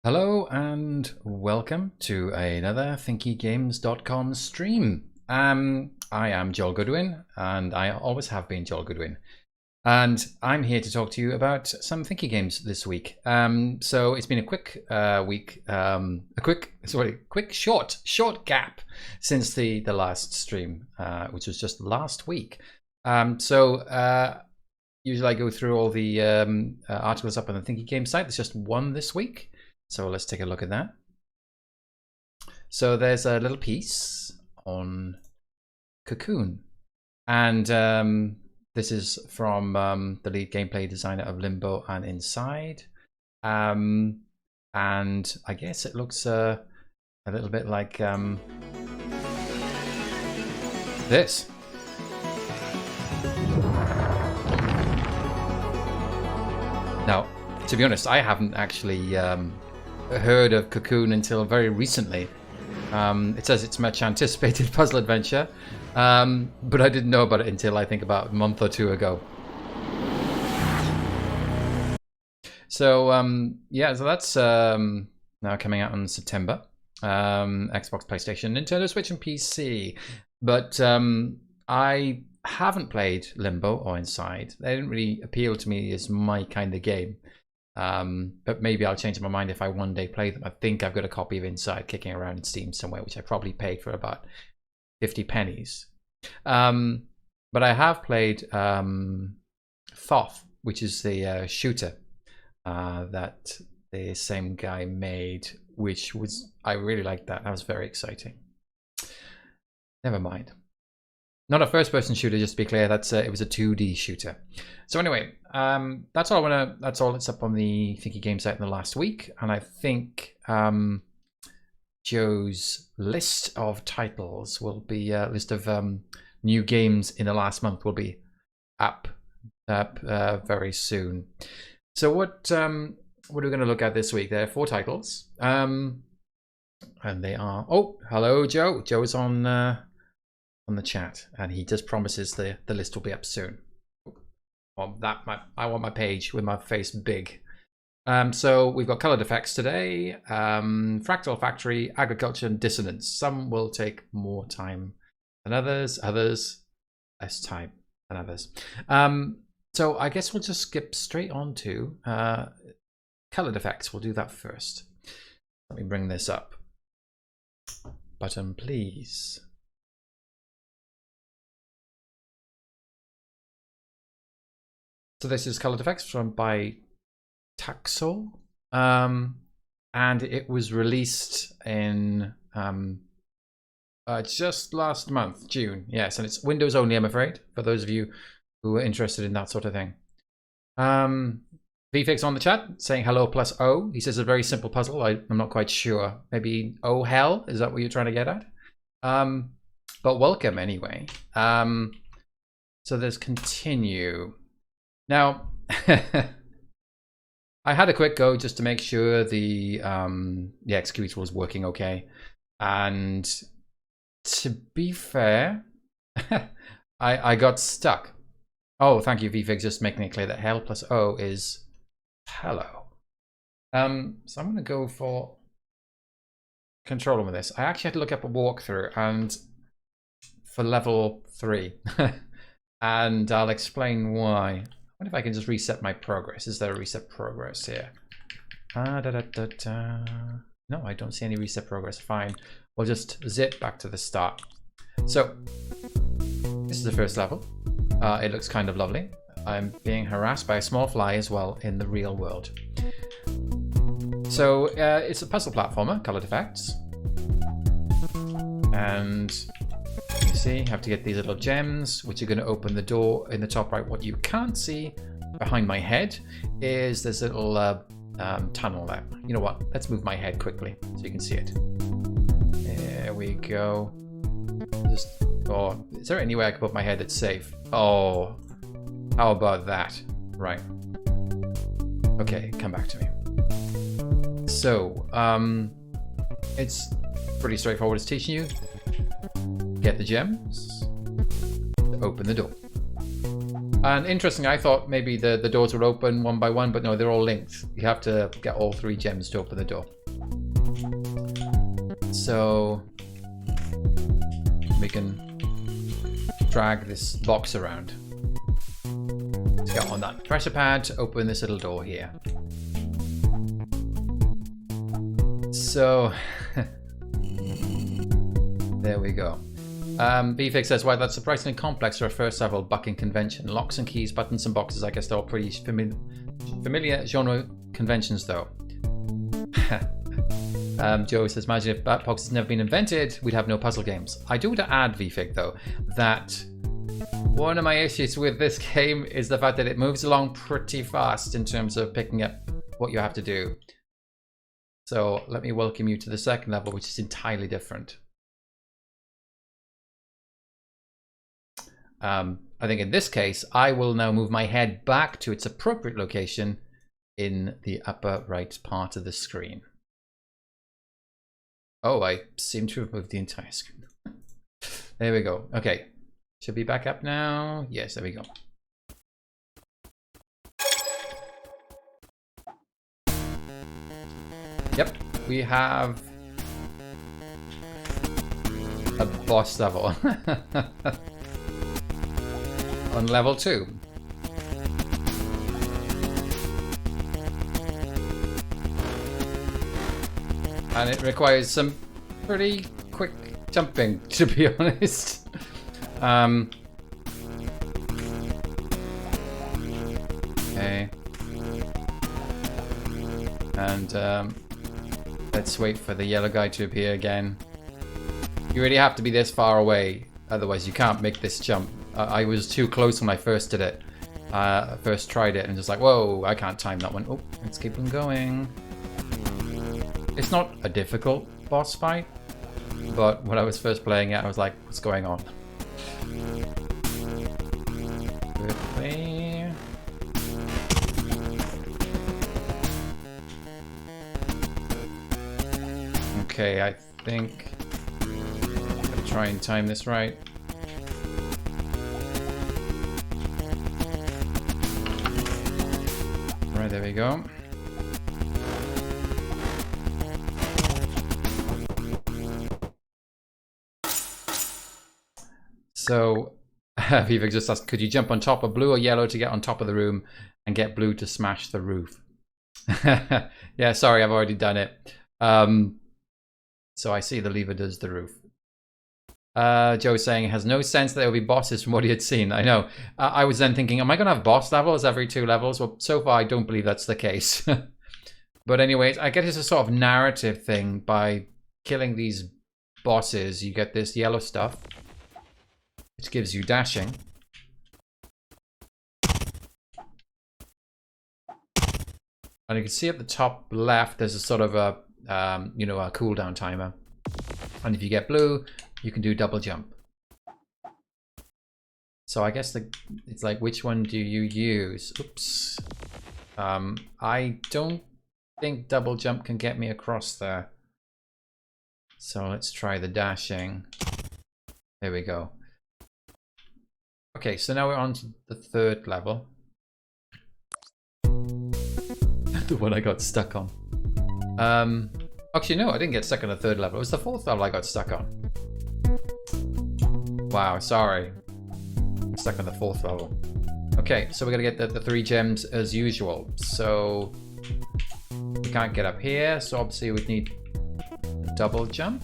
Hello and welcome to another thinkygames.com stream. I am Joel Goodwin, and I always have been Joel Goodwin. And I'm here to talk to you about some Thinky games this week. So it's been a quick week, short gap since the last stream, which was just last week. Usually I go through all the articles up on the Thinky Games site. There's just one this week. So let's take a look at that. So there's a little piece on Cocoon. And this is from the lead gameplay designer of Limbo and Inside. And I guess it looks a little bit like this. Now, to be honest, I haven't actually heard of Cocoon until very recently. It says it's a much anticipated puzzle adventure, but I didn't know about it until I think about a month or two ago. So yeah, so that's now coming out in September. Xbox, PlayStation, Nintendo Switch and PC. But I haven't played Limbo or Inside. They didn't really appeal to me as my kind of game. But maybe I'll change my mind if I one day play them. I think I've got a copy of Inside kicking around in Steam somewhere, which I probably paid for about 50 pennies. But I have played Thoth, which is the shooter that the same guy made, which was, I really liked that. That was very exciting. Never mind. Not a first-person shooter, just to be clear. That's it was a 2D shooter. So anyway, that's all that's all that's up on the Thinky Game site in the last week, and I think Joe's list of titles will be list of new games in the last month will be up very soon. So what are we going to look at this week? There are 4 titles, and they are. Oh, hello, Joe. Joe is on the chat, and he just promises the list will be up soon. Well, I want my page with my face big. So we've got Colored Effects today, Fractal Factory, Agriculture, and Dissonance. Some will take more time than others, less time than others. So I guess we'll just skip straight on to Colored Effects. We'll do that first. Let me bring this up. Button, please. So this is Colored Effects by Taxol, and it was released in just last month, June. Yes, and it's Windows only, I'm afraid, for those of you who are interested in that sort of thing. VFix on the chat saying hello plus O. He says a very simple puzzle. I'm not quite sure. Maybe oh hell, is that what you're trying to get at? But welcome anyway. So there's continue. Now, I had a quick go just to make sure the executor was working okay, and to be fair, I got stuck. Oh, thank you, VFix, just making it clear that hell plus O is hello. So I'm going to go for controller with this. I actually had to look up a walkthrough and for level 3, and I'll explain why. What if I can just reset my progress? Is there a reset progress here? No, I don't see any reset progress. Fine. We'll just zip back to the start. So, this is the first level. It looks kind of lovely. I'm being harassed by a small fly as well in the real world. So, it's a puzzle platformer, Colored Effects. And you see, you have to get these little gems, which are going to open the door in the top right. What you can't see behind my head is this little tunnel there. You know what? Let's move my head quickly so you can see it. There we go. Oh, is there any way I can put my head that's safe? Oh, how about that? Right. Okay, come back to me. So, it's pretty straightforward. It's teaching you. Get the gems, open the door. And interesting, I thought maybe the doors were open one by one, but no, they're all linked. You have to get all 3 gems to open the door. So we can drag this box around to get on that pressure pad to open this little door here. So there we go. BFix says, "Wow, that's surprisingly complex for a first level bucking convention. Locks and keys, buttons and boxes. I guess they're all pretty familiar genre conventions, though." Joe says, "Imagine if Batbox has never been invented, we'd have no puzzle games." I do want to add, VFig, though, that one of my issues with this game is the fact that it moves along pretty fast in terms of picking up what you have to do. So let me welcome you to the second level, which is entirely different. I think in this case, I will now move my head back to its appropriate location in the upper right part of the screen. Oh, I seem to have moved the entire screen. There we go. Okay. Should be back up now. Yes, there we go. Yep, we have a boss level. On level 2. And it requires some pretty quick jumping, to be honest. Okay. And let's wait for the yellow guy to appear again. You really have to be this far away, otherwise you can't make this jump. I was too close when I first did it. First tried it and just like, whoa, I can't time that one. Oh, let's keep on going. It's not a difficult boss fight, but when I was first playing it, I was like, what's going on? Quickly. Okay, I think I'm gonna try and time this right. Right, there we go. So, Viva just asked, could you jump on top of blue or yellow to get on top of the room and get blue to smash the roof? Yeah, sorry, I've already done it. So I see the lever does the roof. Joe's saying it has no sense that there will be bosses from what he had seen. I know. I was then thinking, am I going to have boss levels every 2 levels? Well, so far I don't believe that's the case. But anyways, I guess it's a sort of narrative thing. By killing these bosses, you get this yellow stuff, which gives you dashing. And you can see at the top left, there's a sort of a, you know, a cooldown timer. And if you get blue, you can do double jump. So I guess it's like, which one do you use? Oops. I don't think double jump can get me across there. So let's try the dashing. There we go. Okay, so now we're on to the 3rd level. The one I got stuck on. Actually, no, I didn't get stuck on the 3rd level. It was the 4th level I got stuck on. Wow, sorry. Stuck on the 4th level. Okay, so we're gonna get the 3 gems as usual. So we can't get up here, so obviously we'd need a double jump.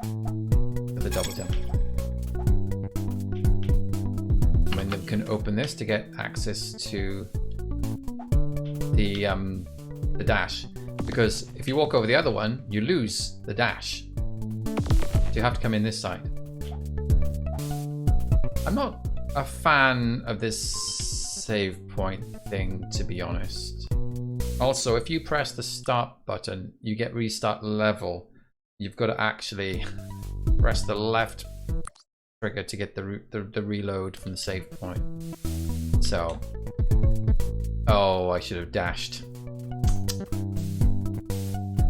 With a double jump. And then we can open this to get access to the dash. Because if you walk over the other one, you lose the dash. So you have to come in this side. I'm not a fan of this save point thing, to be honest. Also, if you press the start button, you get restart level. You've got to actually press the left trigger to get the reload from the save point. So, oh, I should have dashed.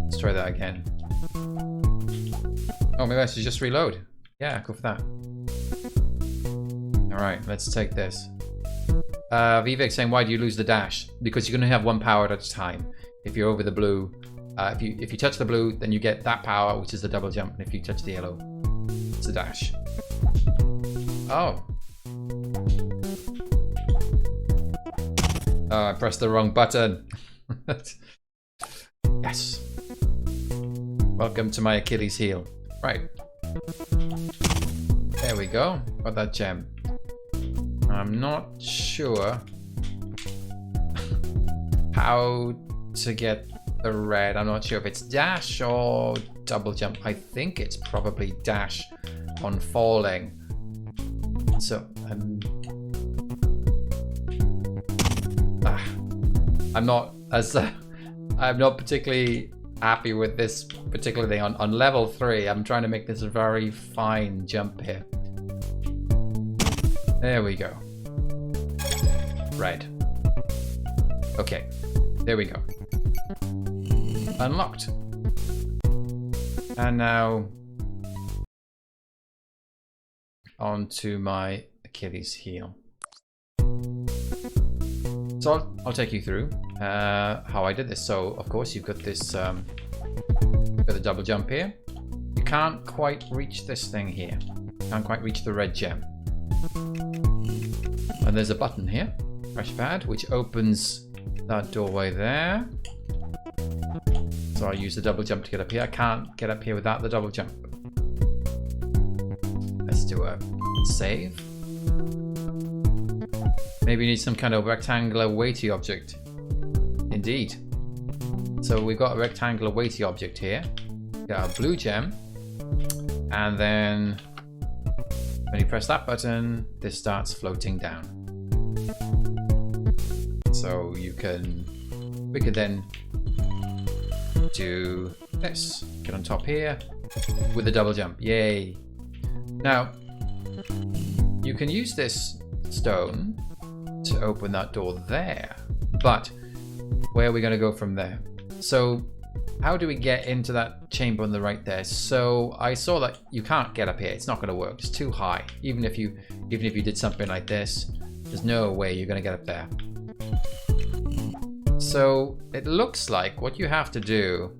Let's try that again. Oh, maybe I should just reload. Yeah, go for that. Alright, let's take this. Vivek saying, why do you lose the dash? Because you can only have one power at a time. If you're over the blue, if you touch the blue, then you get that power, which is the double jump. And if you touch the yellow, it's a dash. Oh. Oh, I pressed the wrong button. Yes. Welcome to my Achilles heel. Right. There we go. Got that gem. I'm not sure how to get the red. I'm not sure if it's dash or double jump. I think it's probably dash on falling. So I'm not particularly happy with this particular thing. On level 3, I'm trying to make this a very fine jump here. There we go. Red. Okay, there we go. Unlocked. And now onto my Achilles heel. So I'll take you through how I did this. So of course you've got this, got the double jump here. You can't quite reach this thing here. Can't quite reach the red gem. And there's a button here, pressure pad, which opens that doorway there. So I'll use the double jump to get up here. I can't get up here without the double jump. Let's do a save. Maybe you need some kind of rectangular weighty object. Indeed. So we've got a rectangular weighty object here. Got a blue gem. And then when you press that button, this starts floating down. So we could then do this. Get on top here with the double jump. Yay. Now, you can use this stone to open that door there, but where are we going to go from there? So how do we get into that chamber on the right there? So I saw that you can't get up here. It's not going to work. It's too high. Even if you did something like this, there's no way you're going to get up there. So it looks like what you have to do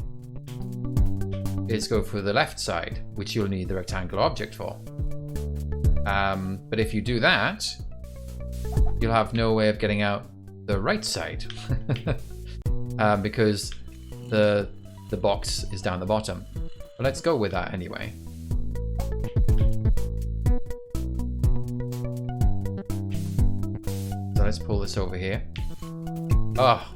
is go for the left side, which you'll need the rectangular object for. But if you do that, you'll have no way of getting out the right side because the box is down the bottom. But let's go with that anyway. So let's pull this over here. Oh.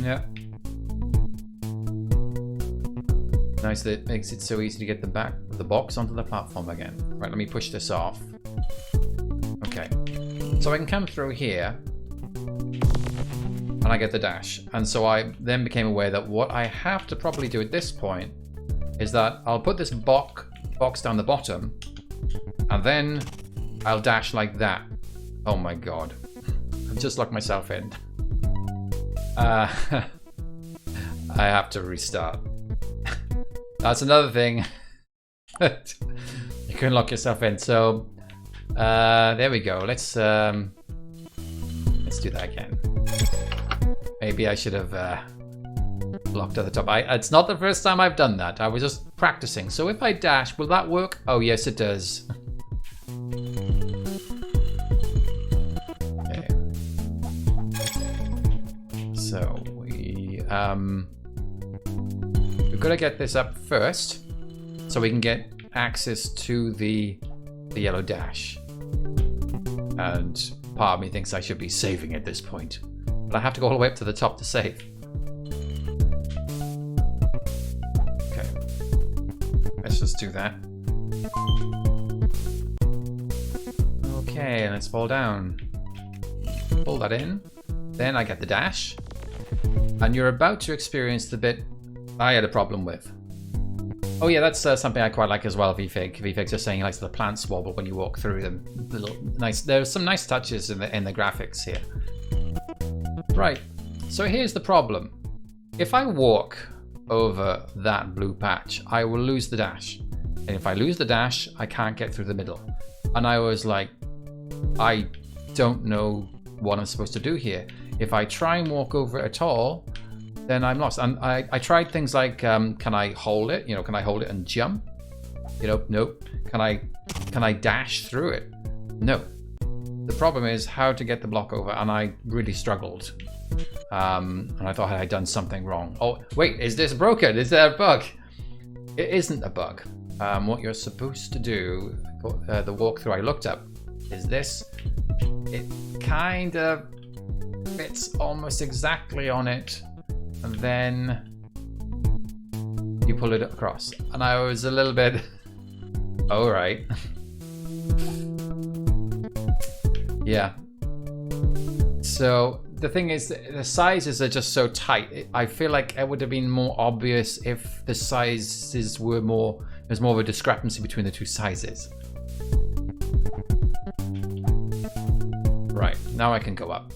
Yeah. Nice that it makes it so easy to get the back of the box onto the platform again. Right, let me push this off. Okay. So I can come through here and I get the dash. And so I then became aware that what I have to probably do at this point is that I'll put this box down the bottom and then I'll dash like that. Oh my god. I've just locked myself in. I have to restart. That's another thing. You can lock yourself in. So there we go. Let's do that again. Maybe I should have blocked at the top. It's not the first time I've done that. I was just practicing. So if I dash, will that work? Oh yes, it does. Okay. So we've got to get this up first so we can get access to the yellow dash. And part of me thinks I should be saving at this point, but I have to go all the way up to the top to save. Okay, let's just do that. Okay, let's fall down. Pull that in. Then I get the dash. And you're about to experience the bit I had a problem with. Oh yeah, that's something I quite like as well, Vfig. Vfig's just saying he likes the plants wobble when you walk through them. There's some nice touches in the graphics here. Right, so here's the problem. If I walk over that blue patch, I will lose the dash. And if I lose the dash, I can't get through the middle. And I was like, I don't know what I'm supposed to do here. If I try and walk over it at all, then I'm lost. And I tried things like, can I hold it? You know, can I hold it and jump? You know, nope. Can I dash through it? No. The problem is how to get the block over, and I really struggled. And I thought I had done something wrong. Oh, wait, is this broken? Is there a bug? It isn't a bug. What you're supposed to do, the walkthrough I looked up, is this. It kind of fits almost exactly on it, and then you pull it across. And I was a little bit, all right. Yeah. So the thing is, the sizes are just so tight. I feel like it would have been more obvious if the sizes were more, there's more of a discrepancy between the two sizes. Right, now I can go up.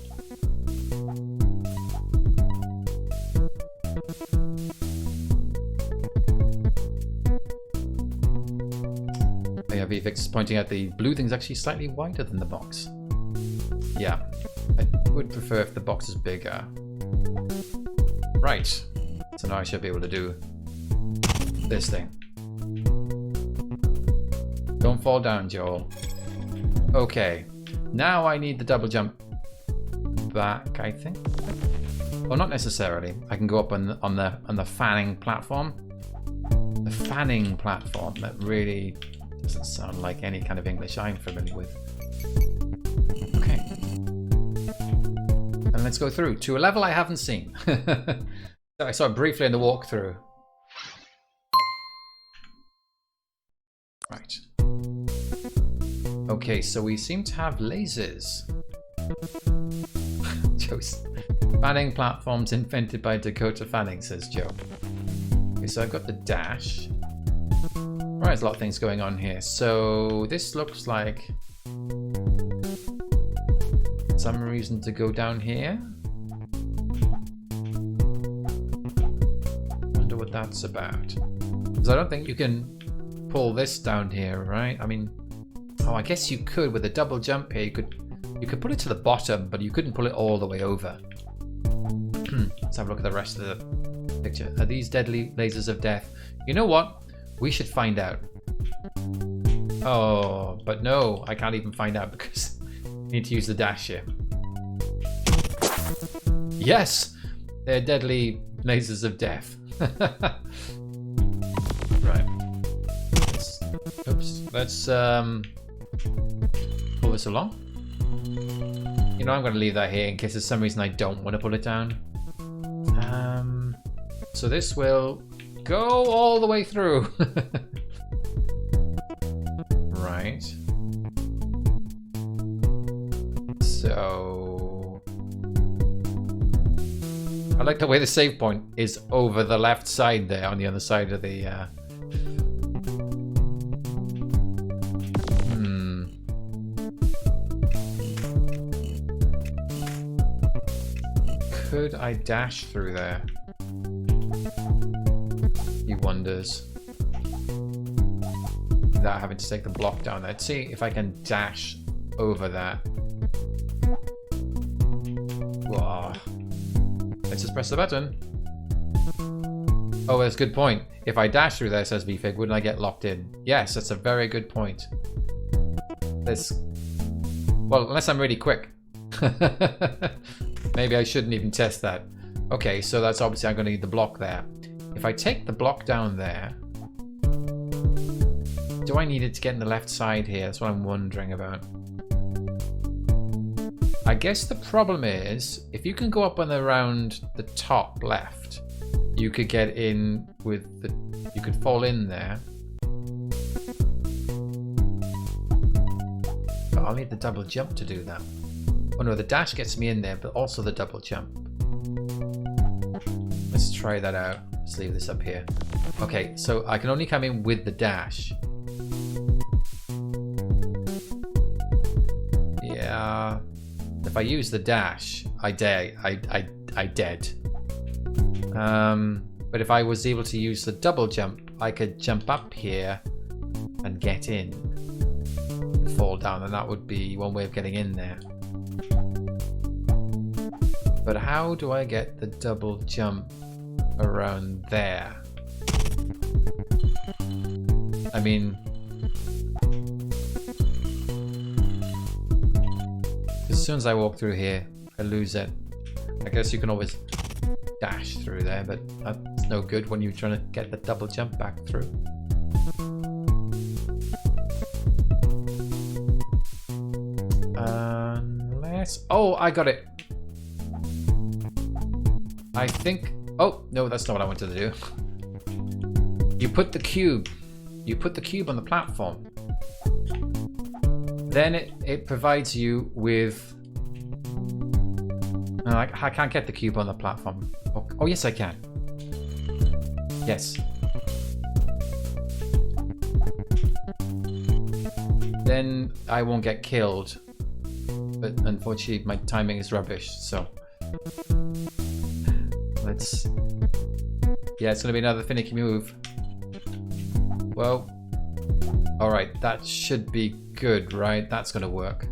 Yeah, Vivek's pointing out the blue thing's actually slightly wider than the box. Yeah, I would prefer if the box is bigger. Right, so now I should be able to do this thing. Don't fall down, Joel. Okay, now I need the double jump back, I think. Well, not necessarily. I can go up on the fanning platform. The fanning platform, that really doesn't sound like any kind of English I'm familiar with. Okay. And let's go through to a level I haven't seen. I saw it briefly in the walkthrough. Right. Okay, so we seem to have lasers. Joe's fanning platforms invented by Dakota Fanning, says Joe. Okay, so I've got the dash. Right, there's a lot of things going on here. So this looks like some reason to go down here. Wonder what that's about. Because I don't think you can pull this down here, right? I mean, oh, I guess you could with a double jump here. You could put it to the bottom, but you couldn't pull it all the way over. Let's have a look at the rest of the picture. Are these deadly lasers of death? You know what? We should find out. Oh, but no, I can't even find out because I need to use the dash here. Yes, they're deadly lasers of death. Right. Let's pull this along. You know, I'm going to leave that here in case there's some reason I don't want to pull it down. So this will go all the way through. Right. So I like the way the save point is over the left side there on the other side of the Could I dash through there? He wonders. Without having to take the block down there. Let's see if I can dash over that. Whoa. Let's just press the button. Oh, that's a good point. If I dash through there, says VFig, wouldn't I get locked in? Yes, that's a very good point. Well, unless I'm really quick. Maybe I shouldn't even test that. Okay, so that's obviously I'm going to need the block there. If I take the block down there, do I need it to get in the left side here? That's what I'm wondering about. I guess the problem is, if you can go up and around the top left, you could get in with the... You could fall in there. But I'll need the double jump to do that. Oh no, the dash gets me in there, but also the double jump. Let's try that out. Let's leave this up here. Okay, so I can only come in with the dash. Yeah. If I use the dash, I dead. But if I was able to use the double jump, I could jump up here and get in. Fall down, and that would be one way of getting in there. But how do I get the double jump around there? I mean, as soon as I walk through here, I lose it. I guess you can always dash through there, but that's no good when you're trying to get the double jump back through. Unless... Oh, I got it. I think... Oh, no, that's not what I wanted to do. You put the cube. You put the cube on the platform. Then it provides you with... No, I can't get the cube on the platform. Oh, yes, I can. Yes. Then I won't get killed. But unfortunately, my timing is rubbish, so... Let's... Yeah, it's going to be another finicky move. Well... Alright, that should be good, right? That's going to work.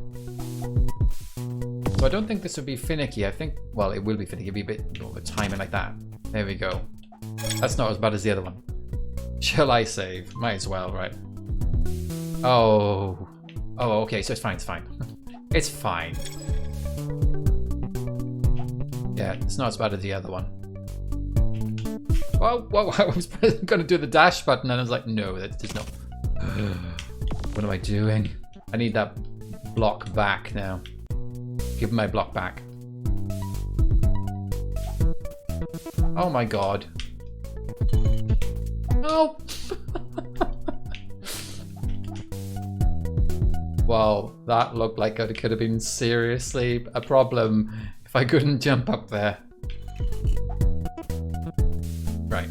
So I don't think this would be finicky. I think... Well, it will be finicky. It'll be a bit more timing like that. There we go. That's not as bad as the other one. Shall I save? Might as well, right? Oh... Oh, okay, so it's fine, it's fine. It's fine. Yeah, it's not as bad as the other one. Whoa, whoa, I was going to do the dash button and I was like, no, there's no... What am I doing? I need that block back now. Give me my block back. Oh my god. No! Wow, that looked like it could have been seriously a problem if I couldn't jump up there. Right.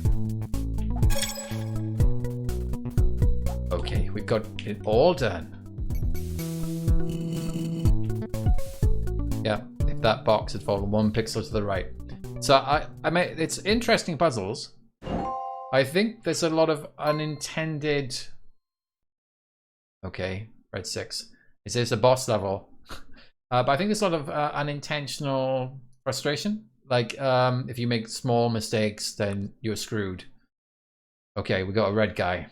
Okay, we got it all done. Yeah, if that box had fallen 1 pixel to the right. So I mean, it's interesting puzzles. I think there's a lot of unintended... Okay, red 6. It says a boss level. But I think there's a lot of unintentional frustration. Like, if you make small mistakes, then you're screwed. Okay, we got a red guy.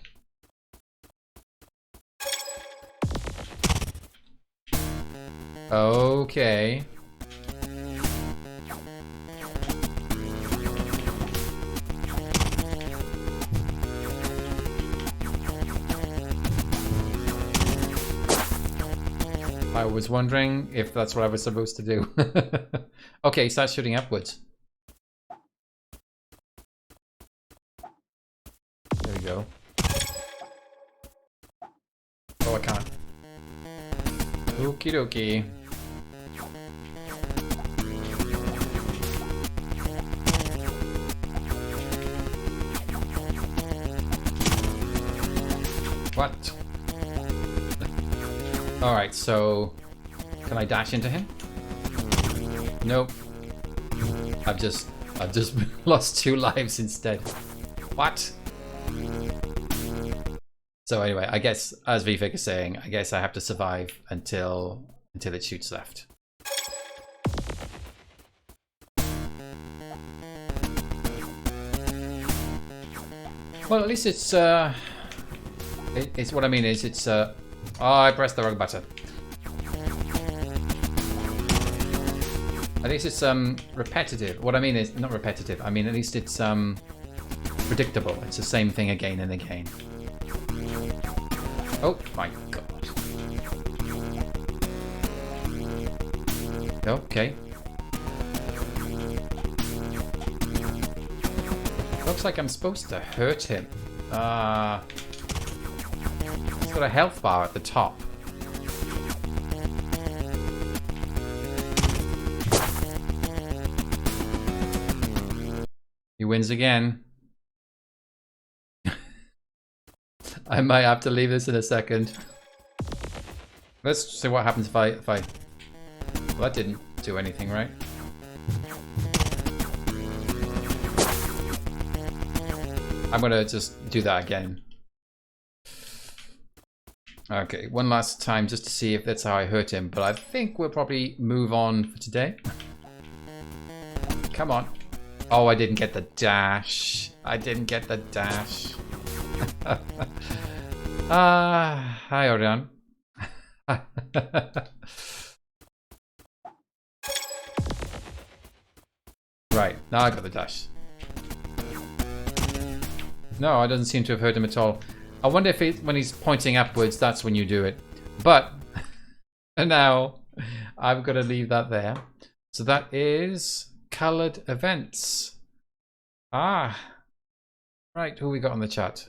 Okay. I was wondering if that's what I was supposed to do. Okay, start shooting upwards. There we go. Oh, I can't. Okie dokie. What? Alright, so can I dash into him? Nope. I've just lost 2 lives instead. What? So anyway, I guess as VFig is saying, I guess I have to survive until it shoots left. Well, at least it's what I mean is it's oh, I pressed the wrong button. At least it's repetitive. What I mean is not repetitive. I mean at least it's predictable. It's the same thing again and again. Oh my god. Okay. Looks like I'm supposed to hurt him. He's got a health bar at the top. He wins again. I might have to leave this in a second. Let's see what happens if I... Well, that didn't do anything, right? I'm gonna just do that again. Okay, one last time just to see if that's how I hurt him, but I think we'll probably move on for today. Come on. Oh, I didn't get the dash. I didn't get the dash. Hi, Orion. Right, now I got the dash. No, I doesn't seem to have hurt him at all. I wonder if when he's pointing upwards, that's when you do it. But now I've got to leave that there. So that is colored events. Ah, right. Who we got on the chat?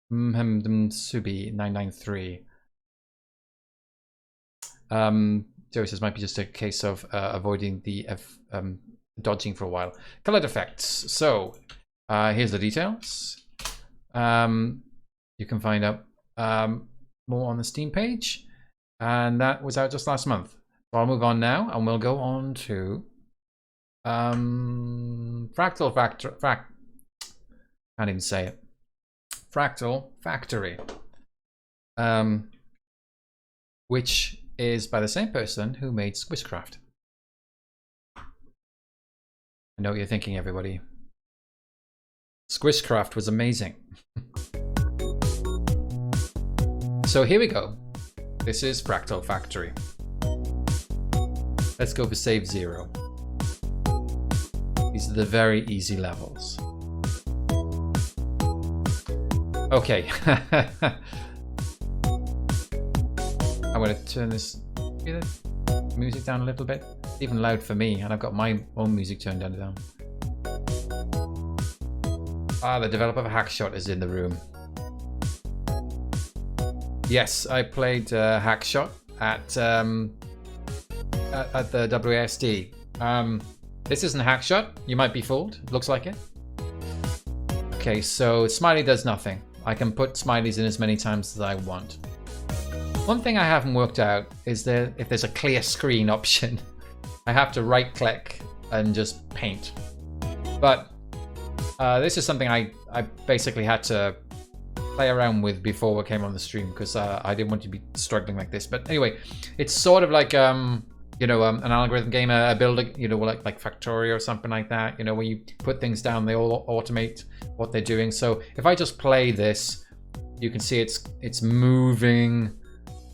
Subi993. Joe says might be just a case of avoiding the dodging for a while. Colored effects. So here's the details. You can find out more on the Steam page, and that was out just last month. So I'll move on now, and we'll go on to Fractal Factory. Can't even say it. Fractal Factory, which is by the same person who made Squishcraft. I know what you're thinking, everybody. Squishcraft was amazing. So here we go. This is Fractal Factory. Let's go for save 0. These are the very easy levels. Okay. I'm going to turn this music down a little bit. It's even loud for me, and I've got my own music turned down. Ah, the developer of Hackshot is in the room. Yes, I played Hackshot at the WASD. This isn't Hackshot. You might be fooled. It looks like it. Okay, so Smiley does nothing. I can put smileys in as many times as I want. One thing I haven't worked out is that if there's a clear screen option, I have to right click and just paint. But this is something I basically had to play around with before we came on the stream, because I didn't want to be struggling like this. But anyway, it's sort of like you know, an algorithm game, a builder, you know, like Factorio or something like that, you know, where you put things down, they all automate what they're doing. So if I just play this, you can see it's moving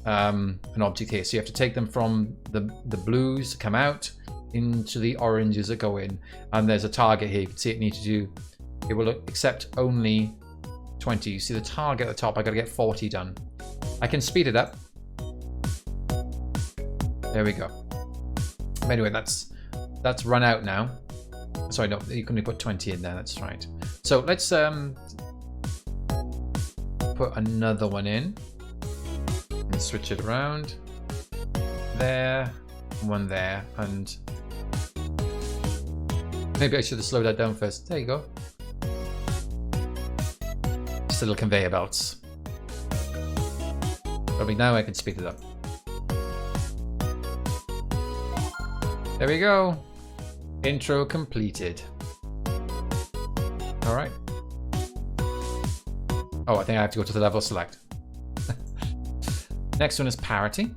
an object here. So you have to take them from the blues come out into the oranges that go in, and there's a target here. You can see it needs to do, it will accept only 20. You see the target at the top, I gotta get 40 done. I can speed it up. There we go. Anyway, that's run out now. Sorry, no, you can only put 20 in there, that's right. So let's put another one in and switch it around. There, one there, and maybe I should have slowed that down first. There you go. Just little conveyor belts. Probably now I can speed it up. There we go. Intro completed. All right. Oh, I think I have to go to the level select. Next one is parity.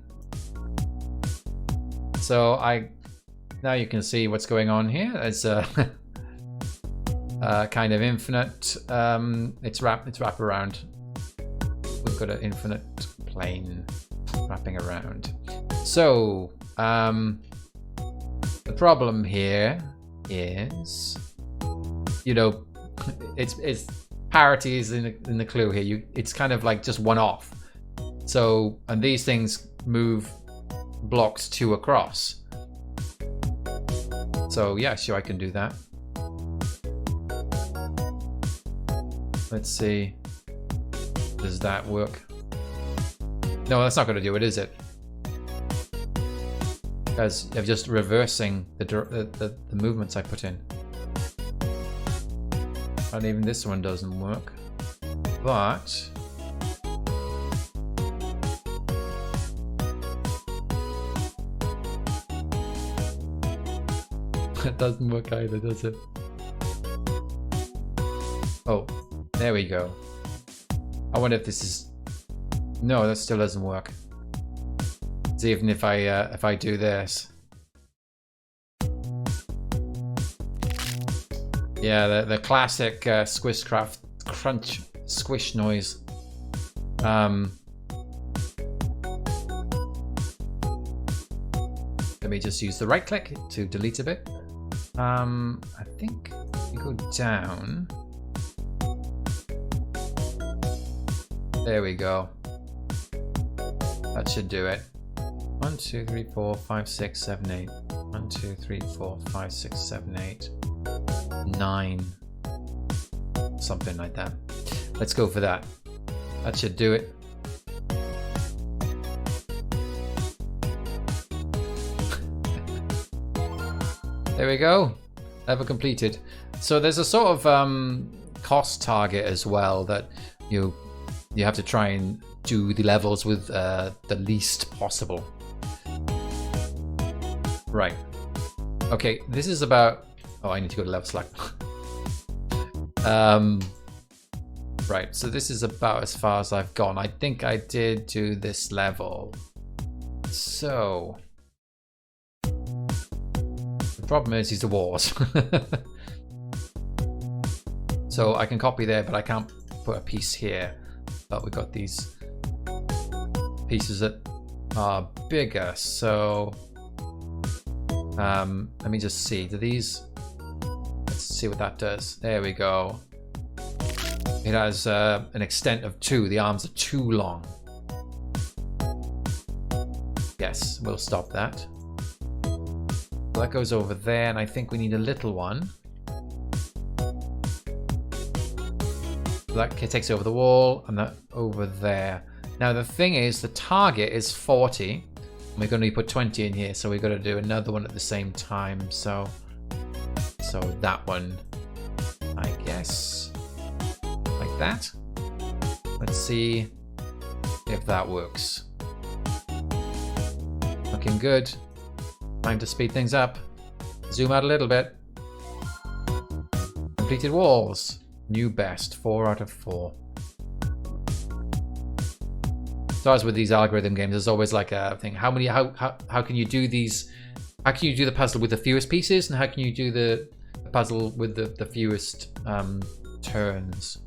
So now you can see what's going on here. It's a kind of infinite. It's wrap around. We've got an infinite plane wrapping around. So the problem here is, you know, it's parity is in the clue here. It's kind of like just one off. So, and these things move blocks 2 across. So yeah, sure, I can do that. Let's see. Does that work? No, that's not going to do it, is it? Because I'm just reversing the movements I put in. And even this one doesn't work. But it doesn't work either, does it? Oh, There we go. I wonder if this is... No, that still doesn't work. See, even if I do this. Yeah, the classic Squishcraft crunch squish noise. Let me just use the right click to delete a bit. I think you go down. There we go. That should do it. 1, 2, 3, 4, 5, 6, 7, 8. 1, 2, 3, 4, 5, 6, 7, 8. 9. Something like that. Let's go for that. That should do it. There we go. Level completed. So there's a sort of cost target as well that you have to try and do the levels with the least possible. Right. Okay, this is about... Oh, I need to go to level select. Right, so this is about as far as I've gone. I think I did do this level. So... The problem is the walls. So I can copy there, but I can't put a piece here. But we've got these pieces that are bigger. So let me just see. Do these... Let's see what that does. There we go. It has an extent of 2. The arms are too long. Yes, we'll stop that. That goes over there, and I think we need a little one. That takes over the wall, and that over there. Now the thing is, the target is 40. And we're going to put 20 in here, so we've got to do another one at the same time. So that one, I guess, like that. Let's see if that works. Looking good. Time to speed things up. Zoom out a little bit. Completed walls. New best. 4 out of 4. So as with these algorithm games, there's always like a thing. How can you do these? How can you do the puzzle with the fewest pieces, and how can you do the puzzle with the fewest turns?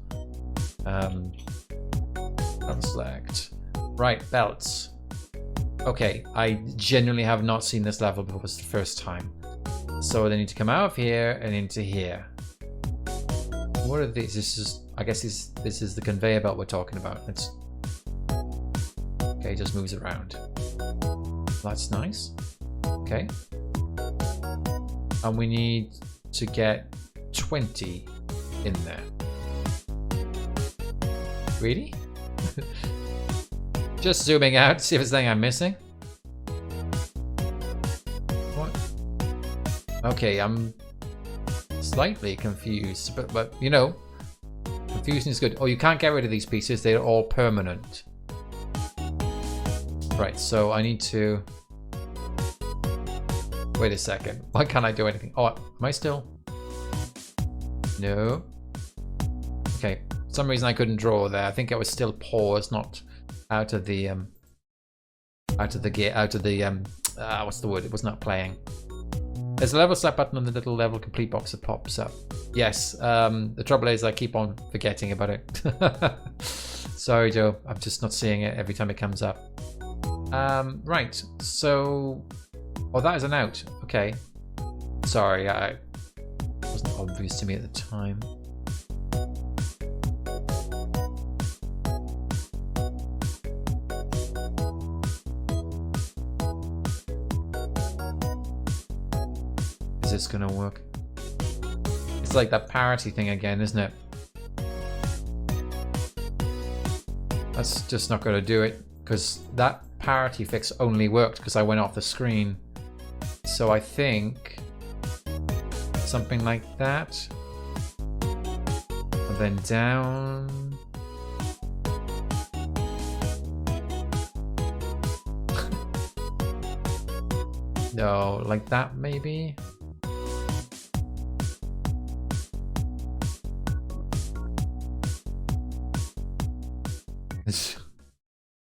Select. Right, belts. Okay, I genuinely have not seen this level before. It's the first time. So they need to come out of here and into here. What are these? This is, I guess this is the conveyor belt we're talking about. It's okay, it just moves around. That's nice. Okay. And we need to get 20 in there. Really? Just zooming out, see if there's anything I'm missing. What? Okay, I'm slightly confused, but you know, confusion is good. Oh, you can't get rid of these pieces, they're all permanent. Right, so I need to... Wait a second, why can't I do anything? Oh, am I still? No. Okay, for some reason I couldn't draw there. I think I was still paused, not out of the what's the word? It was not playing. There's a level select button on the little level complete box that pops up. Yes, the trouble is I keep on forgetting about it. Sorry, Joe. I'm just not seeing it every time it comes up. Right. So, oh, that is an out. Okay. Sorry, it wasn't obvious to me at the time. Is this gonna work? It's like that parity thing again, isn't it? That's just not gonna do it, because that parity fix only worked because I went off the screen. So I think something like that. And then down. No, like that maybe.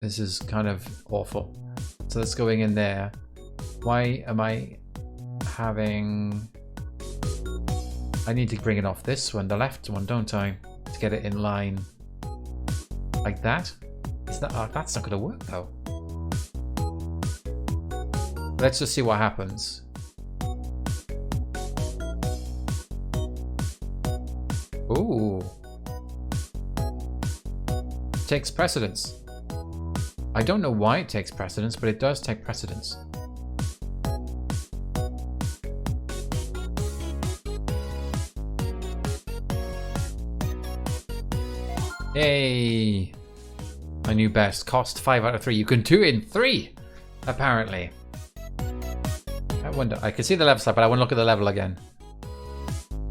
This is kind of awful. So that's going in there. Why am I having... I need to bring it off this one, the left one, don't I? To get it in line like that. Is that... Oh, that's not going to work though. Let's just see what happens. Ooh. Takes precedence. I don't know why it takes precedence, but it does take precedence. Yay! My new best. Cost 5 out of 3. You can do it in 3, apparently. I wonder. I can see the level side, but I want to look at the level again.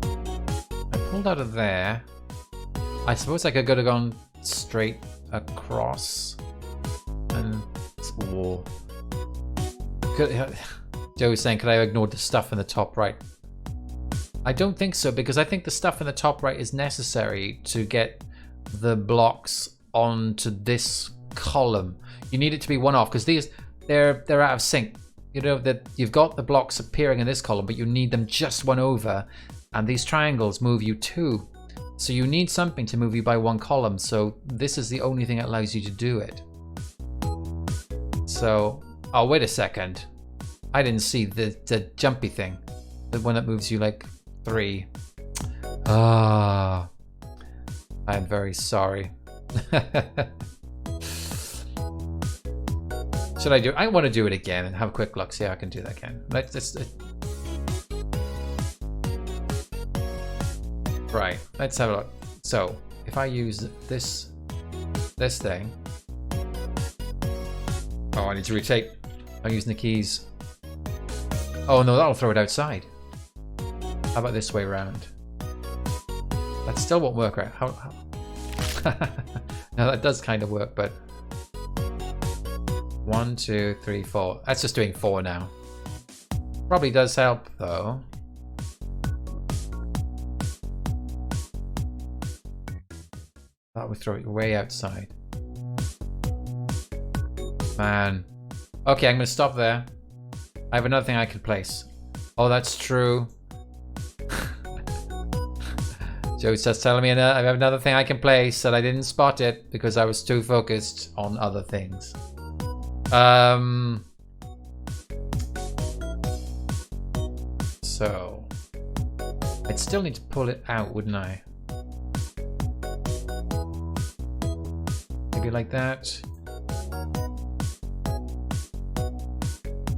I pulled out of there. I suppose I could have gone straight across. And whoa. Joe was saying, could I ignore the stuff in the top right? I don't think so, because I think the stuff in the top right is necessary to get the blocks onto this column. You need it to be one off, because these they're out of sync. You know that you've got the blocks appearing in this column, but you need them just one over, and these triangles move you 2. So you need something to move you by 1 column. So this is the only thing that allows you to do it. So, oh, wait a second. I didn't see the jumpy thing. The one that moves you like 3. Ah, I'm very sorry. Should I do? I want to do it again and have a quick look. See how I can do that again. Let's just. Right. Let's have a look. So, if I use this thing. Oh, I need to rotate. I'm using the keys. Oh no, that'll throw it outside. How about this way around? That still won't work, right? How? No, that does kind of work, but 1, 2, 3, 4. That's just doing 4 now. Probably does help though. That would throw it way outside. Man. Okay, I'm going to stop there. I have another thing I could place. Oh, that's true. Joe's just telling me I have another thing I can place and I didn't spot it because I was too focused on other things. So I'd still need to pull it out, wouldn't I? Maybe like that.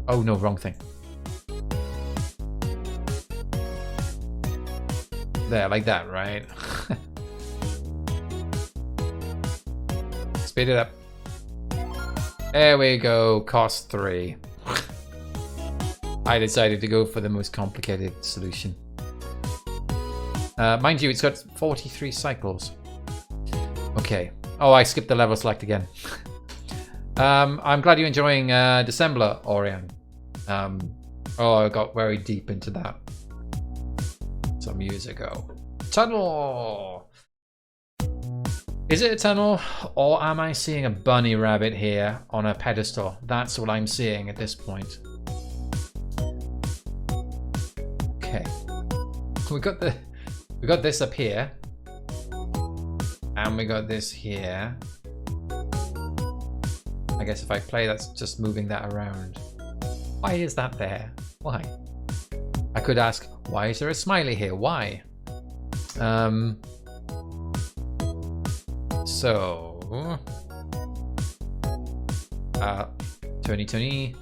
Oh no, wrong thing. There, like that, right? Speed it up. There we go, cost 3. I decided to go for the most complicated solution. Mind you, it's got 43 cycles. Okay. Oh, I skipped the level select again. I'm glad you're enjoying Dissembler, Orion. Oh, I got very deep into that some years ago. Tunnel! Is it a tunnel, or am I seeing a bunny rabbit here on a pedestal? That's what I'm seeing at this point. Okay. We got this up here. And we got this here. I guess if I play, that's just moving that around. Why is that there? Why? I could ask, why is there a smiley here? Why? So... Tony.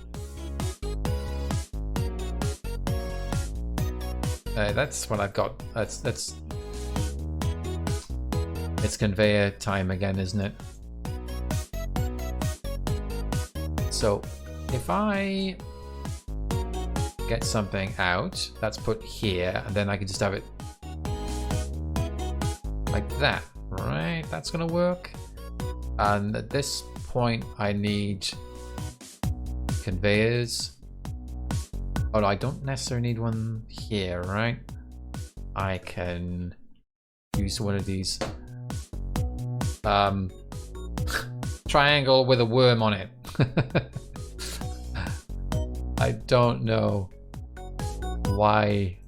That's what I've got. That's... It's conveyor time again, isn't it? So, if I get something out, that's put here, and then I can just have it like that, right? That's gonna work. And at this point, I need conveyors. Oh no, I don't necessarily need one here, right? I can triangle with a worm on it. I don't know why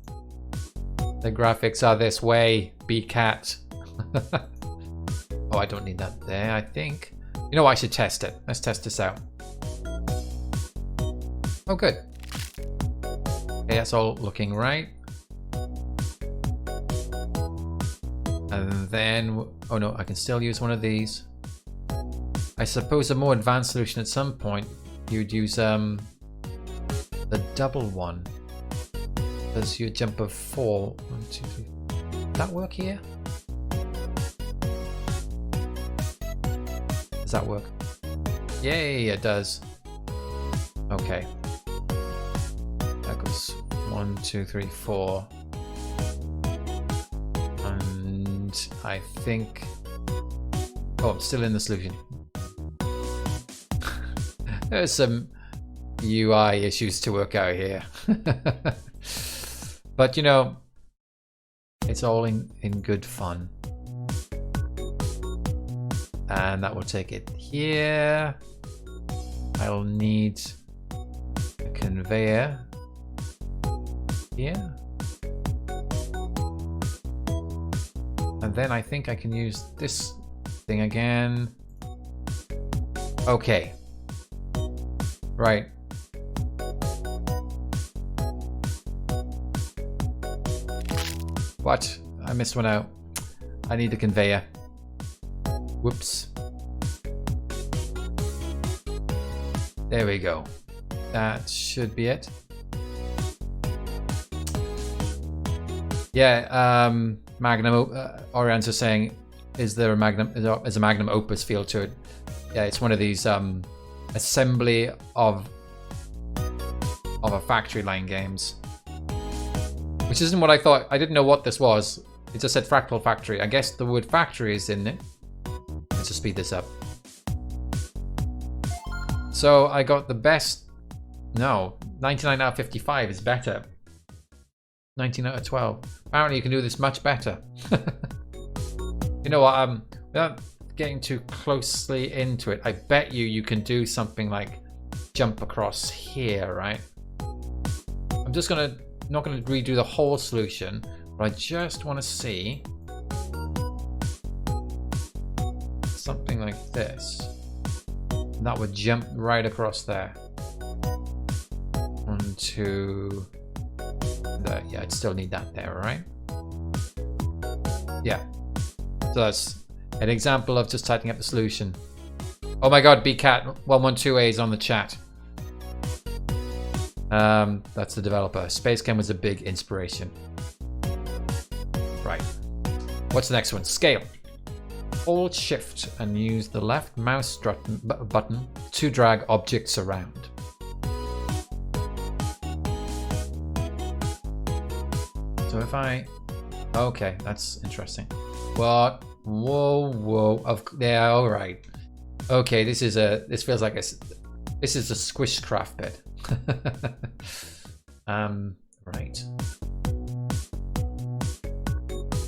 the graphics are this way, BCat. Oh, I don't need that there, I think. You know what, I should test it. Let's test this out. Oh, good. Okay, that's all looking right. And then, oh no, I can still use one of these. I suppose a more advanced solution at some point, you'd use the double one. Does your jump of 4? 1, 2, 3. Does that work here? Does that work? Yay, it does. Okay. That goes 1, 2, 3, 4. And I think... Oh, I'm still in the solution. There's some UI issues to work out here. But, you know, it's all in good fun. And that will take it here. I'll need a conveyor here. And then I think I can use this thing again. Okay. Right. What? I missed one out. I need a conveyor. Whoops. There we go. That should be it. Yeah, Magnum, Orions are saying, is there a Magnum, is a Magnum Opus feel to it? Yeah, it's one of these assembly of a factory line games. Which isn't what I thought. I didn't know what this was. It just said Fractal Factory. I guess the word factory is in it. Let's just speed this up. So I got the best. No, 99 out of 55 is better. 19 out of 12. Apparently you can do this much better. You know what? Without getting too closely into it, I bet you can do something like jump across here, right? I'm just not gonna redo the whole solution, but I just want to see something like this. And that would jump right across there. Onto there. Yeah, I'd still need that there, right? Yeah. So that's an example of just tightening up the solution. Oh my god, BCat112A is on the chat. That's the developer. Space Chem was a big inspiration. Right. What's the next one? Scale. Hold Shift and use the left mouse button to drag objects around. So if I... Okay, that's interesting. What? Whoa. Yeah, alright. Okay, this feels like this is a squishcraft bit. Right.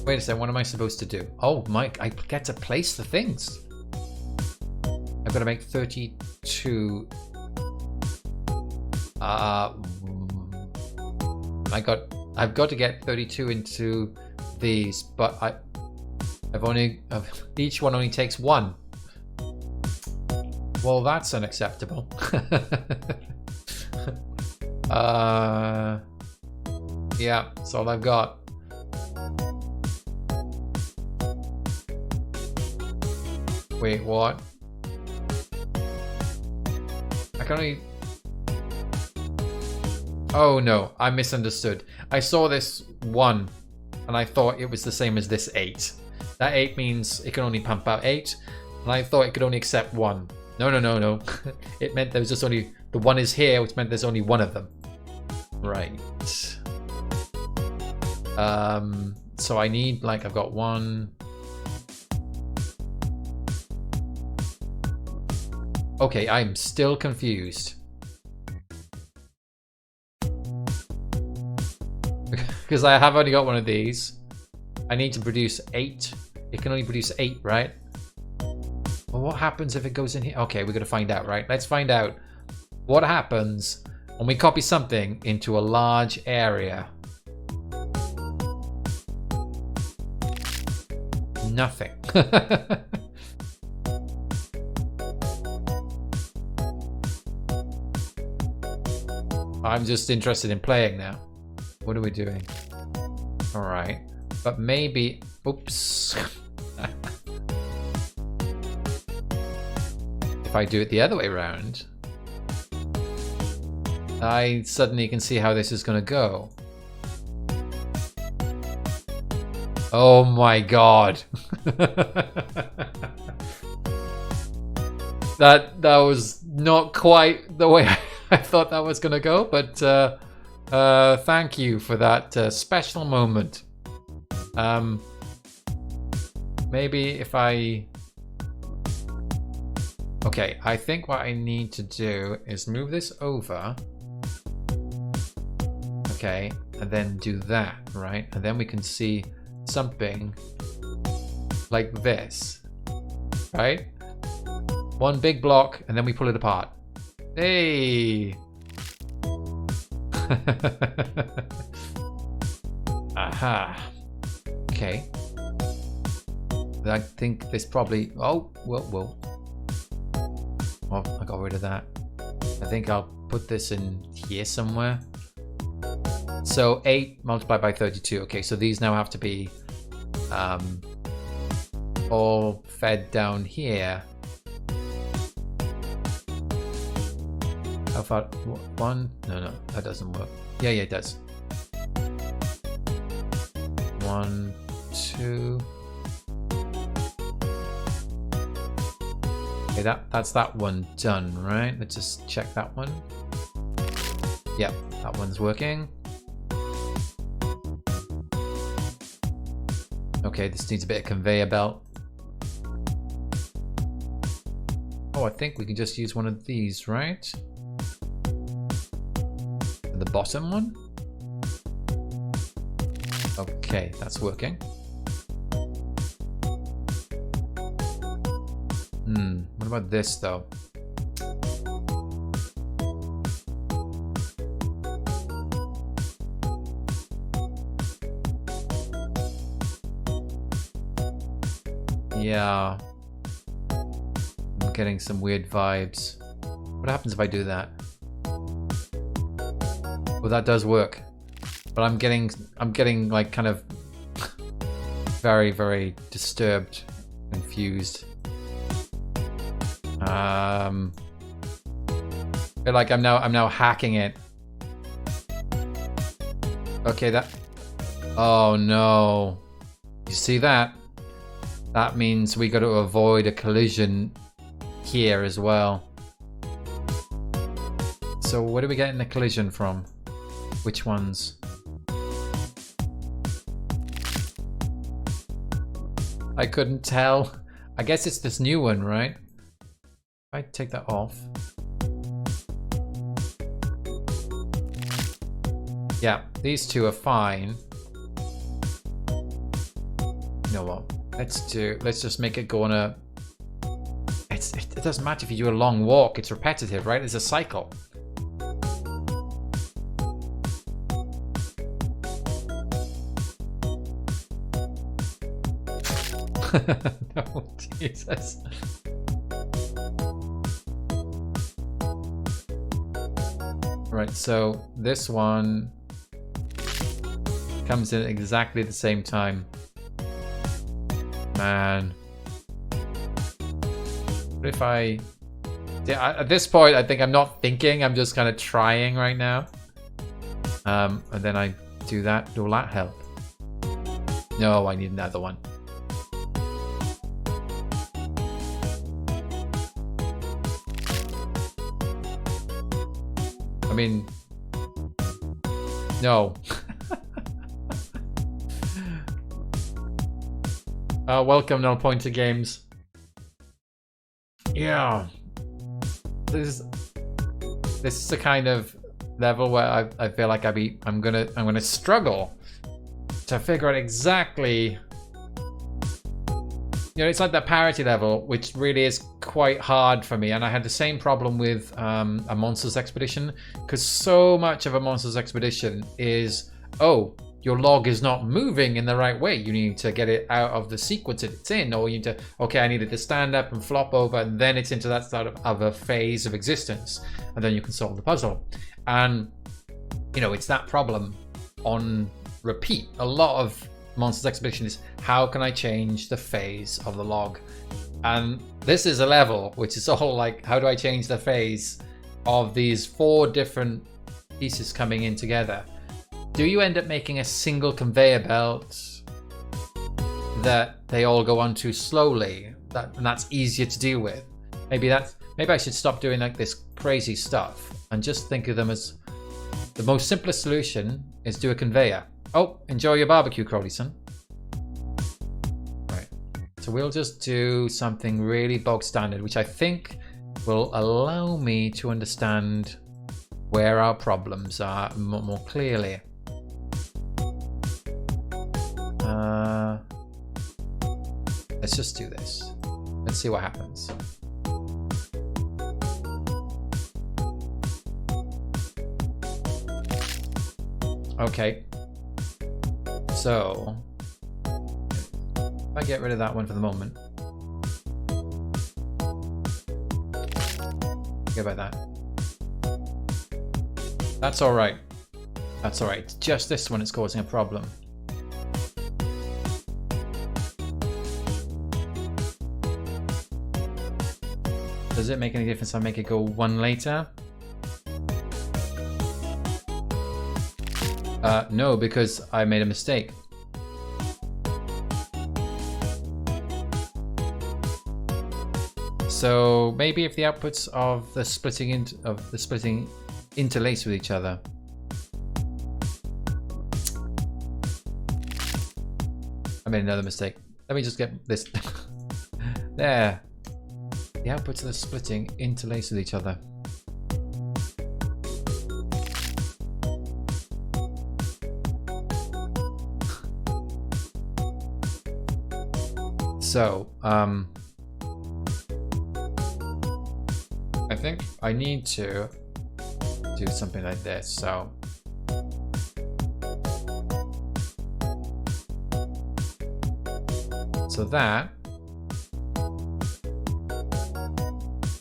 Wait a second, what am I supposed to do? Oh, Mike, I get to place the things. I've got to make 32. I've got to get 32 into these, but each one only takes 1. Well, that's unacceptable. Yeah, that's all I've got. Wait, what? I can only... Oh no, I misunderstood. I saw this 1 and I thought it was the same as this 8. That 8 means it can only pump out 8, and I thought it could only accept 1. No. It meant there was just only... The 1 is here, which meant there's only 1 of them. Right. So I need, like, I've got 1... Okay, I'm still confused. Because I have only got one of these. I need to produce 8. It can only produce 8, right? Well, what happens if it goes in here? Okay, we're gonna find out, right? Let's find out what happens when we copy something into a large area. Nothing. I'm just interested in playing now. What are we doing? All right, but maybe, oops. If I do it the other way around, I suddenly can see how this is going to go. Oh my god. That was not quite the way I thought that was going to go, but thank you for that special moment. Maybe if I... Okay, I think what I need to do is move this over. Okay, and then do that, right? And then we can see something like this, right? One big block, and then we pull it apart. Hey! Aha. Okay. I think this probably... Oh, whoa. Oh, I got rid of that. I think I'll put this in here somewhere. So 8 multiplied by 32. Okay, so these now have to be all fed down here. How far? 1? No, that doesn't work. Yeah, it does. 1, 2. Okay, that's that one done, right? Let's just check that one. Yep, that one's working. Okay, this needs a bit of conveyor belt. Oh, I think we can just use one of these, right? The bottom one? Okay, that's working. What about this though? Yeah. I'm getting some weird vibes. What happens if I do that? Well, that does work. But I'm getting like kind of very, very disturbed, confused. Feel like I'm now hacking it. Okay, that... Oh no. You see that? That means we got to avoid a collision here as well. So where do we get in the collision from? Which ones? I couldn't tell. I guess it's this new one, right? If I take that off. Yeah, these two are fine. You know what? Let's just make it go on a... It doesn't matter if you do a long walk, it's repetitive, right? It's a cycle. No, Jesus. Right, so this one comes in at exactly the same time. Man. What if I... Yeah, at this point, I think I'm not thinking. I'm just kind of trying right now. And then I do that. Will that help? No, I need another one. I mean... No. Welcome, No Pointer Games. Yeah. This is the kind of level where I feel like I'm gonna struggle to figure out exactly you know, it's like that parity level, which really is quite hard for me. And I had the same problem with a Monsters Expedition, because so much of a Monsters Expedition is, oh, your log is not moving in the right way. You need to get it out of the sequence it's in, or you need to, okay, I need it to stand up and flop over, and then it's into that sort of other phase of existence, and then you can solve the puzzle. And, you know, it's that problem on repeat. A lot of Monsters Expedition is, how can I change the phase of the log? And this is a level which is all like, how do I change the phase of these 4 different pieces coming in together? Do you end up making a single conveyor belt that they all go on too slowly? And that's easier to deal with. Maybe I should stop doing like this crazy stuff and just think of them as the most simplest solution is do a conveyor. Oh, enjoy your barbecue, Crowley son. Right. So we'll just do something really bog standard, which I think will allow me to understand where our problems are more clearly. Let's just do this. Let's see what happens. Okay. So, if I get rid of that one for the moment. Forget about that. That's alright. That's alright. It's just this one that's causing a problem. Does it make any difference if I make it go 1 later? No, because I made a mistake. So maybe if the outputs of the splitting interlace with each other. I made another mistake. Let me just get this. There. The outputs of the splitting interlace with each other. So, I think I need to do something like this. So, that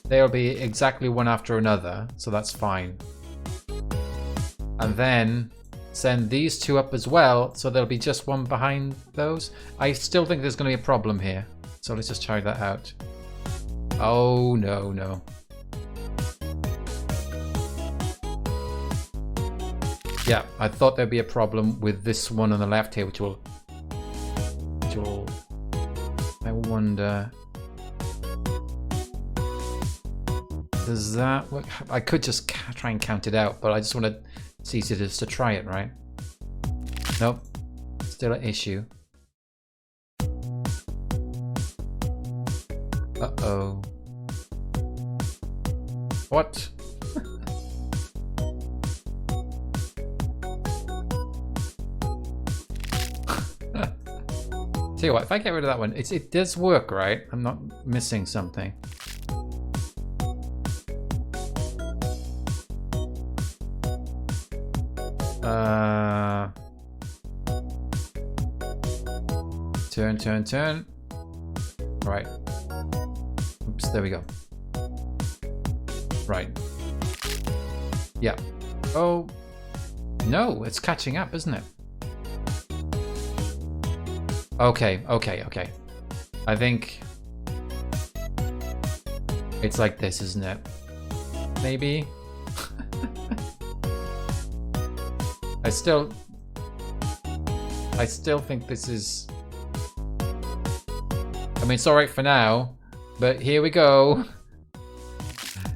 they'll be exactly one after another, so that's fine. And then send these 2 up as well, so there'll be just one behind those. I still think there's going to be a problem here, so let's just try that out. Oh no. Yeah, I thought there'd be a problem with this one on the left here, which will I wonder, does that work? I could just try and count it out, but I just want to, it's easier just to try it, right? Nope, still an issue. Uh-oh. What? Tell you what, if I get rid of that one, it does work, right? I'm not missing something. Turn. Right. Oops, there we go. Right. Yeah. Oh, no, it's catching up, isn't it? Okay. I think it's like this, isn't it? Maybe. I still think this is, I mean, it's alright for now, but here we go.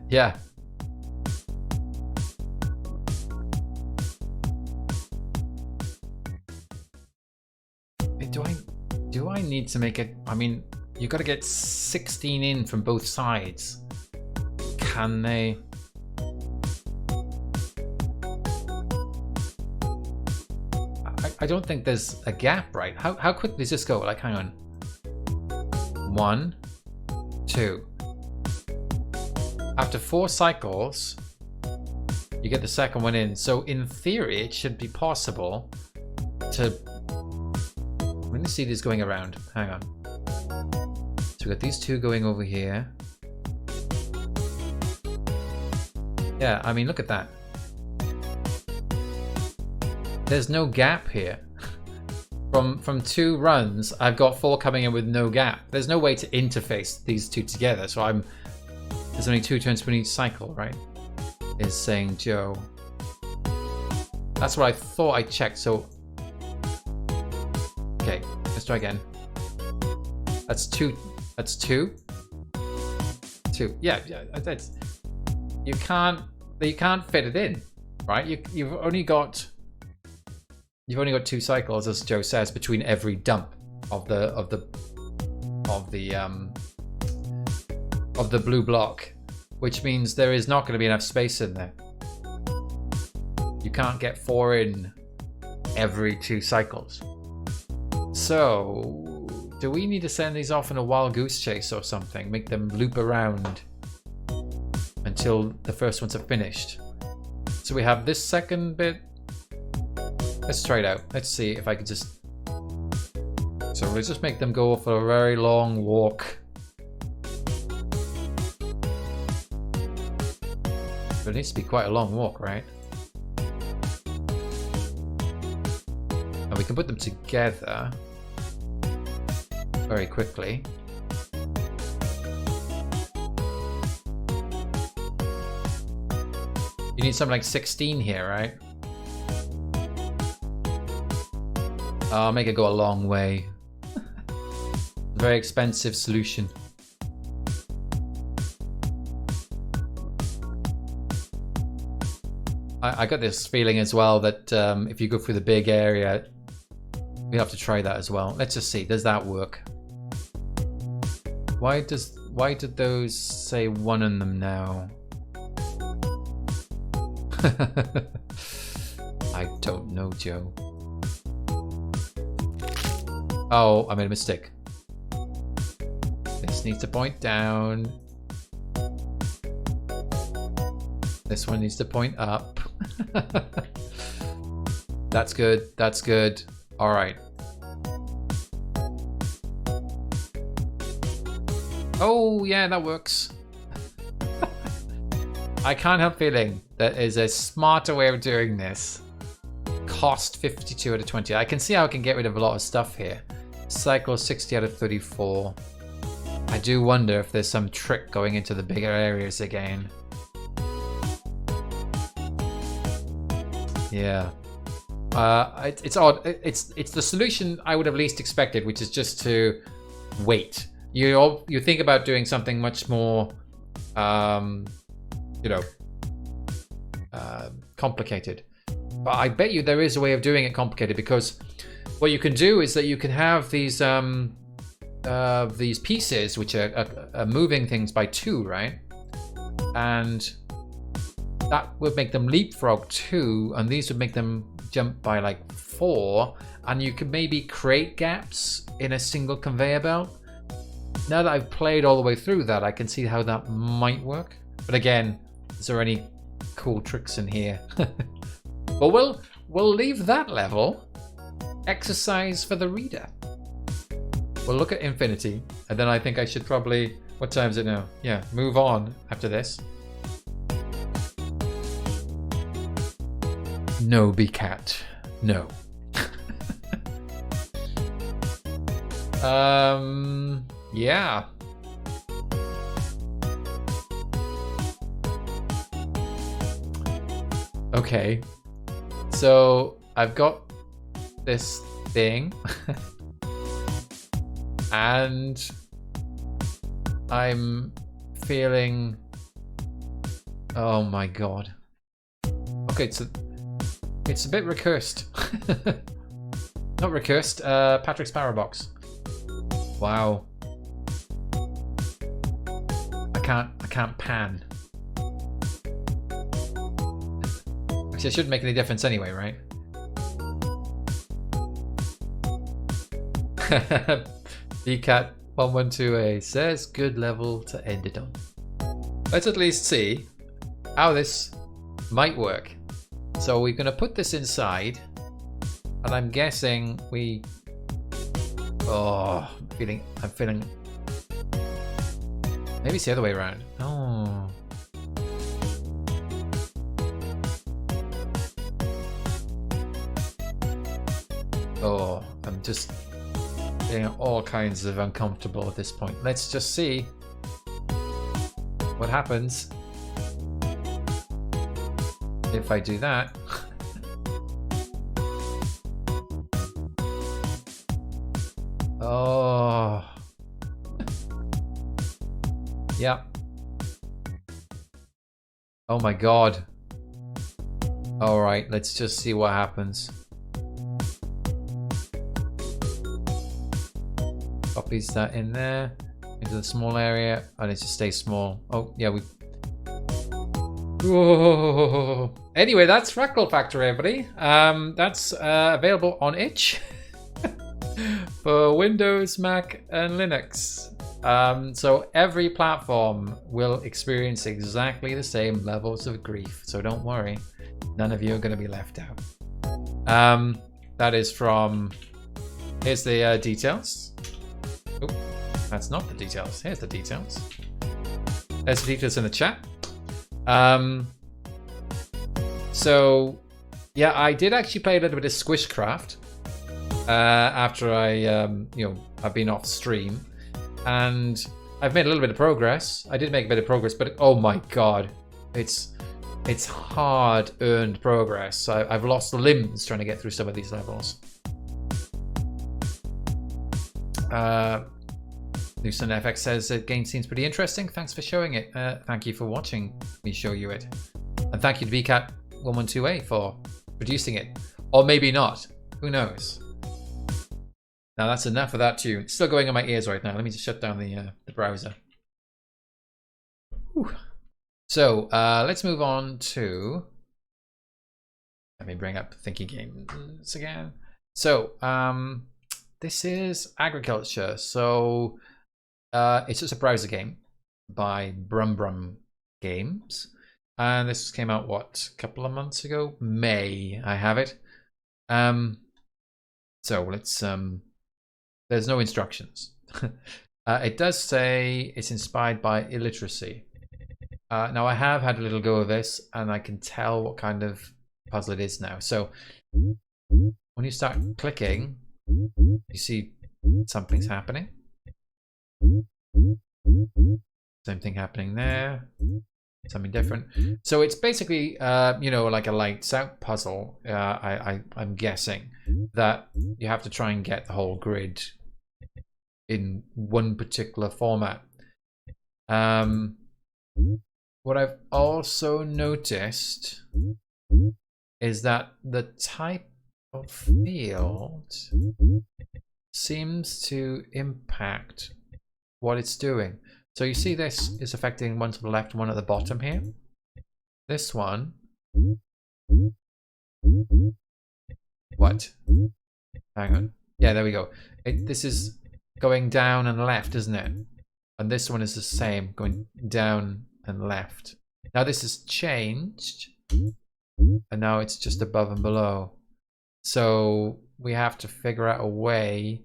Yeah. Do I need to make it? I mean, you got to get 16 in from both sides. Can they? I don't think there's a gap, right? How quick does this go? Like, hang on. 1, 2. After 4 cycles, you get the second one in. So in theory, it should be possible to... I'm going to see these going around. Hang on. So we got these two going over here. Yeah, I mean, look at that. There's no gap here. From 2 runs, I've got 4 coming in with no gap. There's no way to interface these two together. So there's only 2 turns per each cycle, right? Is saying Joe. That's what I thought I checked. So, okay, let's try again. That's 2. That's 2. 2. Yeah. That's, you can't fit it in, right? You've only got 2 cycles, as Joe says, between every dump of the blue block, which means there is not going to be enough space in there. You can't get 4 in every 2 cycles. So, do we need to send these off in a wild goose chase or something? Make them loop around until the first ones are finished. So we have this second bit. Let's try it out. Let's see if I can just... So let's just make them go for a very long walk. But it needs to be quite a long walk, right? And we can put them together very quickly. You need something like 16 here, right? I'll make it go a long way. Very expensive solution. I got this feeling as well that if you go through the big area, we have to try that as well. Let's just see, does that work? Why did those say 1 on them now? I don't know, Joe. Oh, I made a mistake. This needs to point down. This one needs to point up. That's good. That's good. All right. Oh, yeah, that works. I can't help feeling there is a smarter way of doing this. Cost 52 out of 20. I can see how I can get rid of a lot of stuff here. Cycle 60 out of 34. I do wonder if there's some trick going into the bigger areas again. Yeah. It's odd. It's the solution I would have least expected, which is just to wait. You think about doing something much more, complicated. But I bet you there is a way of doing it complicated, because what you can do is that you can have these pieces which are moving things by 2, right? And that would make them leapfrog 2, and these would make them jump by like 4, and you could maybe create gaps in a single conveyor belt. Now that I've played all the way through that, I can see how that might work. But again, is there any cool tricks in here? But we'll leave that level. Exercise for the reader. We'll look at infinity, and then I think I should probably... What time is it now? Yeah, move on after this. No, B-Cat. No. Yeah. Okay. So I've got this thing and I'm feeling, oh my god. Okay, so it's a bit recursed. Not recursed, Patrick's Power Box. Wow. I can't pan. Actually, it shouldn't make any difference anyway, right? B-Cat, 112A says good level to end it on. Let's at least see how this might work. So we're going to put this inside, and I'm guessing we... Oh, I'm feeling... Maybe it's the other way around. Oh. Oh, I'm just getting all kinds of uncomfortable at this point. Let's just see what happens if I do that. Oh. Yeah. Oh my god. All right, let's just see what happens. Copies that in there into the small area, and it just stays small. Oh yeah, we. Whoa. Anyway, that's Fractal Factory, everybody. That's available on itch for Windows, Mac, and Linux. So every platform will experience exactly the same levels of grief. So don't worry, none of you are going to be left out. That is from. Here's the details. Oh, that's not the details. Here's the details. There's the details in the chat. So yeah, I did actually play a little bit of Squishcraft after I've been off stream, and I've made a little bit of progress. I did make a bit of progress, but oh my god, it's hard-earned progress. I've lost limbs trying to get through some of these levels. Lucent FX says the game seems pretty interesting. Thanks for showing it. Thank you for watching me show you it. And thank you to VCat112A for producing it. Or maybe not. Who knows? Now that's enough of that tune. It's still going in my ears right now. Let me just shut down the browser. Whew. So let's move on to... Let me bring up Thinky Games again. So this is agriculture. So it's just a browser game by Brum Games. And this came out, what, a couple of months ago? May, I have it. So let's... there's no instructions. It does say it's inspired by illiteracy. Now I have had a little go of this, and I can tell what kind of puzzle it is now. So when you start clicking, you see something's happening. Same thing happening there. Something different. So it's basically, like a lights out puzzle. I'm guessing that you have to try and get the whole grid in one particular format. What I've also noticed is that the type of field seems to impact what it's doing. So you see this is affecting one to the left, one at the bottom here. This one. What? Hang on. Yeah, there we go. This is going down and left, isn't it? And this one is the same, going down and left. Now this has changed. And now it's just above and below. So we have to figure out a way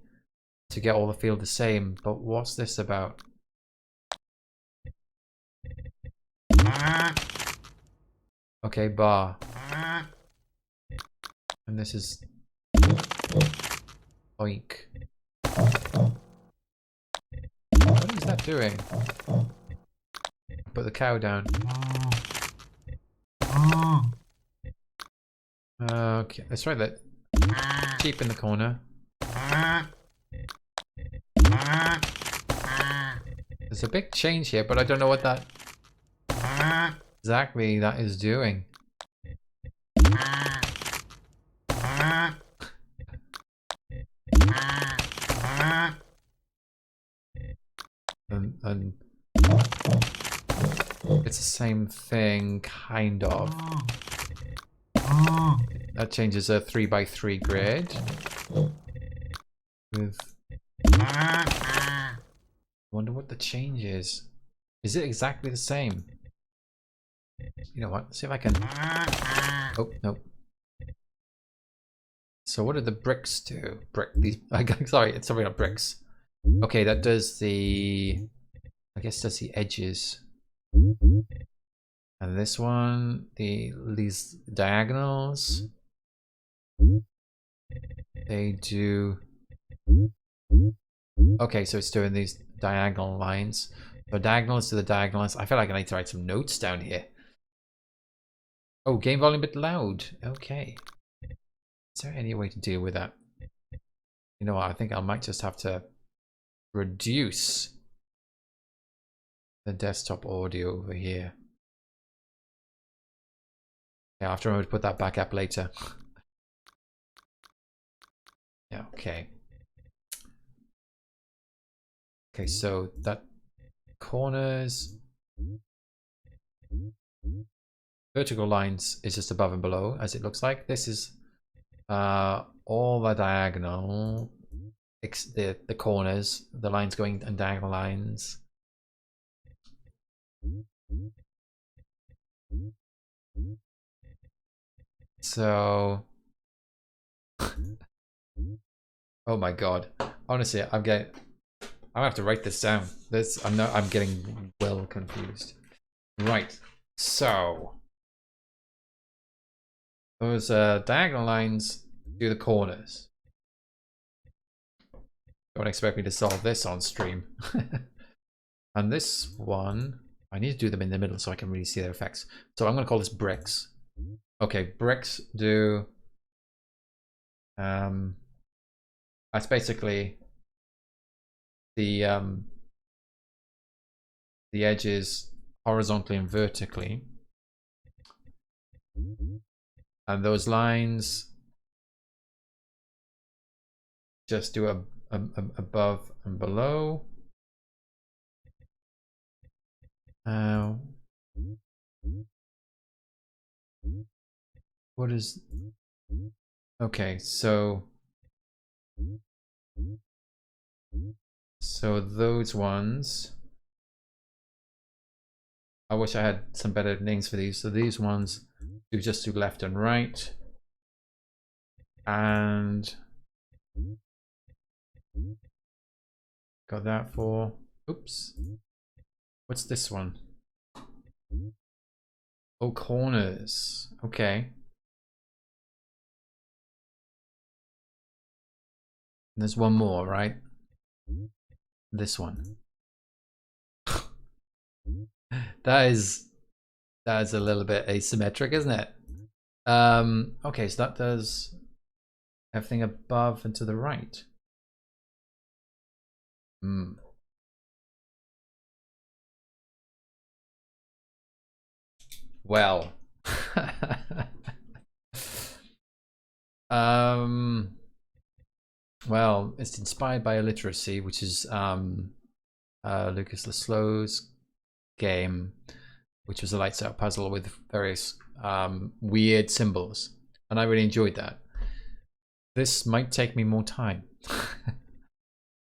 to get all the field the same. But what's this about? Okay, bar. And this is oink. What is that doing? Put the cow down. Okay, let's try that. Sheep in the corner. There's a big change here, but I don't know what that exactly that is doing. And it's the same thing, kind of. That changes a 3x3 grid with wonder what the change is. Is it exactly the same? You know what? Let's see if I can. Oh, no. So what did the bricks do? These. Sorry, it's probably not bricks. Okay, that does the. I guess does the edges. And this one, these diagonals. They do. Okay, so it's doing these diagonal lines. So diagonals to the diagonals. I feel like I need to write some notes down here. Oh, game volume a bit loud. Okay. Is there any way to deal with that? You know what? I think I might just have to reduce the desktop audio over here. Yeah, after I would put that back up later. Yeah, okay. Okay, so that corners, vertical lines is just above and below, as it looks like. This is all the diagonal, the corners, the lines going and diagonal lines. So, oh my god! Honestly, I'm gonna have to write this down. I'm getting well confused. Right. So those diagonal lines do the corners. Don't expect me to solve this on stream. And this one, I need to do them in the middle so I can really see their effects. So I'm going to call this bricks. Okay, bricks do. That's basically the edges horizontally and vertically, and those lines just do above and below. What is? Okay, so those ones. I wish I had some better names for these. So these ones do just do left and right, and got that for. Oops. What's this one? Oh, corners. Okay. And there's one more, right? This one. That is a little bit asymmetric, isn't it? Okay, so that does everything above and to the right. Well. Well, it's inspired by illiteracy, which is Lucas Leslow's game, which was a lights out puzzle with various weird symbols, and I really enjoyed that. This might take me more time.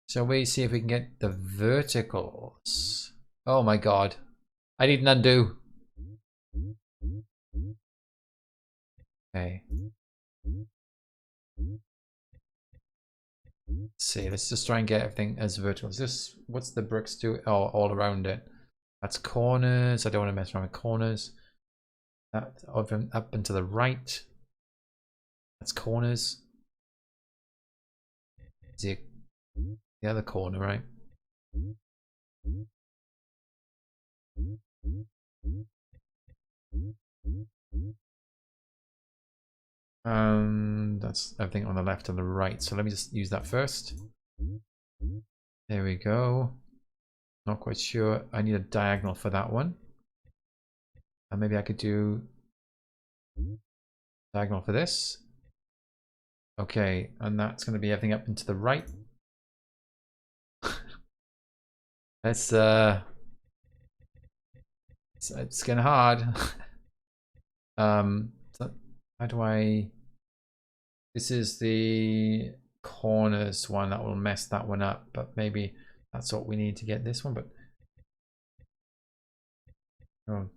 Shall we see if we can get the verticals? Oh my god, I need an undo. Okay. Let's see, let's just try and get everything as vertical. Is this, what's the bricks do? Oh, all around it. That's corners. I don't want to mess around with corners. That up and to the right. That's corners. Is it the other corner, right? That's everything on the left and the right. So let me just use that first. There we go. Not quite sure. I need a diagonal for that one. And maybe I could do diagonal for this. Okay, and that's going to be everything up and to the right. It's getting hard. So how do I? This is the corners one that will mess that one up, but maybe That's what we need to get this one, but oh,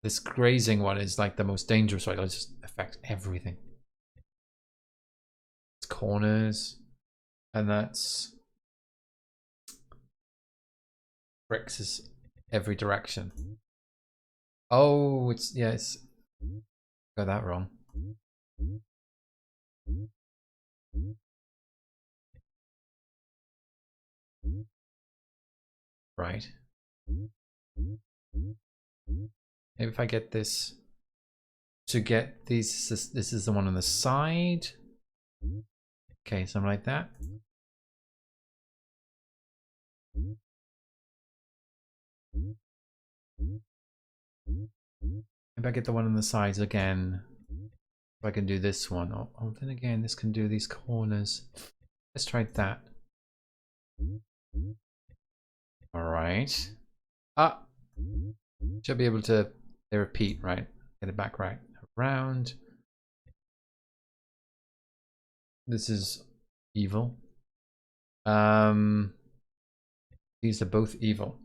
this grazing one is like the most dangerous one. It'll just affect everything. It's corners, and that's bricks is every direction. Oh, it's yeah, it's got that wrong. Right. Maybe if I get this to get these, this is the one on the side. Okay, something like that. Maybe I get the one on the sides again. If I can do this one. Oh, then again, this can do these corners. Let's try that. All right. Ah, should be able to. They repeat, right? Get it back right. Around. This is evil. These are both evil.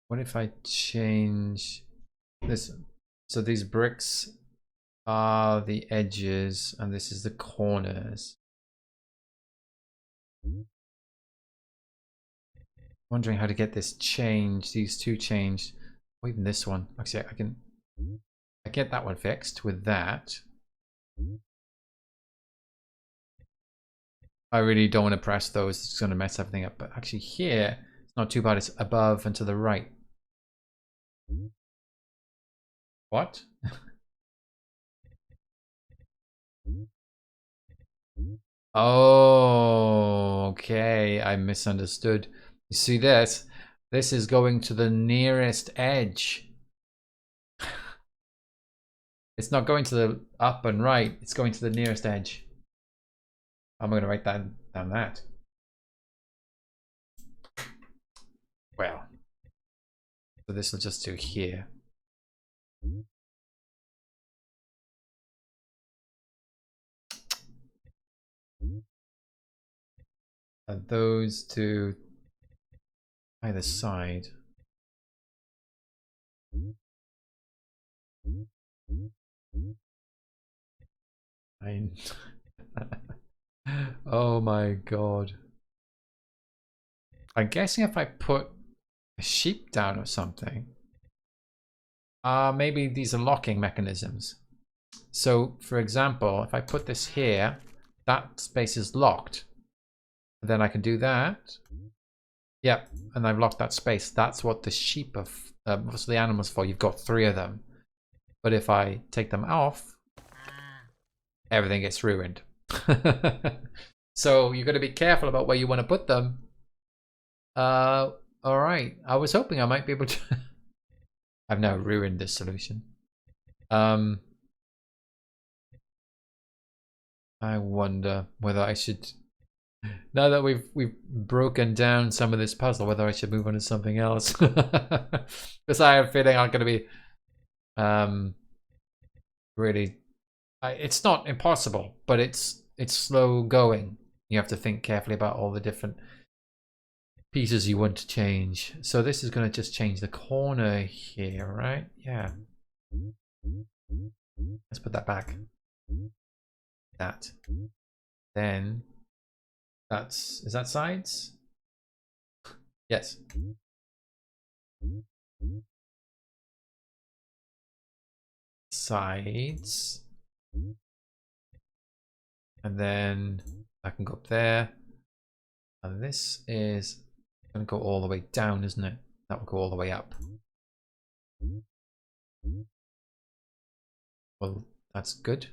What if I change this? So these bricks are the edges, and this is the corners. Wondering how to get this changed. These two changed. Or even this one. Actually, I get that one fixed with that. I really don't want to press those. It's going to mess everything up. But actually here, it's not too bad. It's above and to the right. What? Oh, okay. I misunderstood. You see this? This is going to the nearest edge. It's not going to the up and right. It's going to the nearest edge. I'm going to write down that. Well, so this will just do here. And those two either side. Oh my god. I'm guessing if I put a sheep down or something. Maybe these are locking mechanisms. So for example, if I put this here, that space is locked. Then I can do that. Yep, and I've locked that space. That's what the sheep of what's the animals for. You've got 3 of them. But if I take them off, everything gets ruined. So you've got to be careful about where you want to put them. All right. I was hoping I might be able to. I've now ruined this solution. I wonder whether I should. Now that we've broken down some of this puzzle, whether I should move on to something else. Because I have a feeling I'm going to be really. It's not impossible, but it's slow going. You have to think carefully about all the different pieces you want to change. So this is going to just change the corner here, right? Yeah. Let's put that back. That. Then is that sides? Yes. Sides. And then I can go up there. And this is going to go all the way down, isn't it? That will go all the way up. Well, that's good.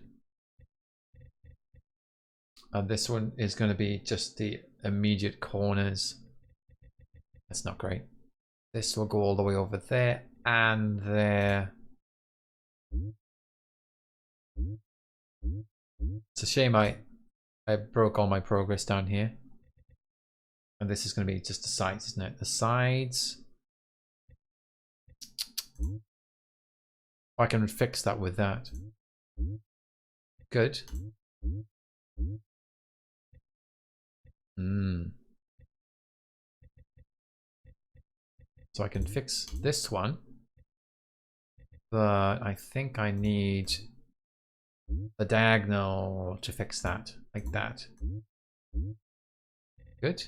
And this one is going to be just the immediate corners. That's not great. This will go all the way over there and there. It's a shame I broke all my progress down here. And this is going to be just the sides, isn't it? The sides. I can fix that with that. Good. So I can fix this one, but I think I need the diagonal to fix that, like that. Good.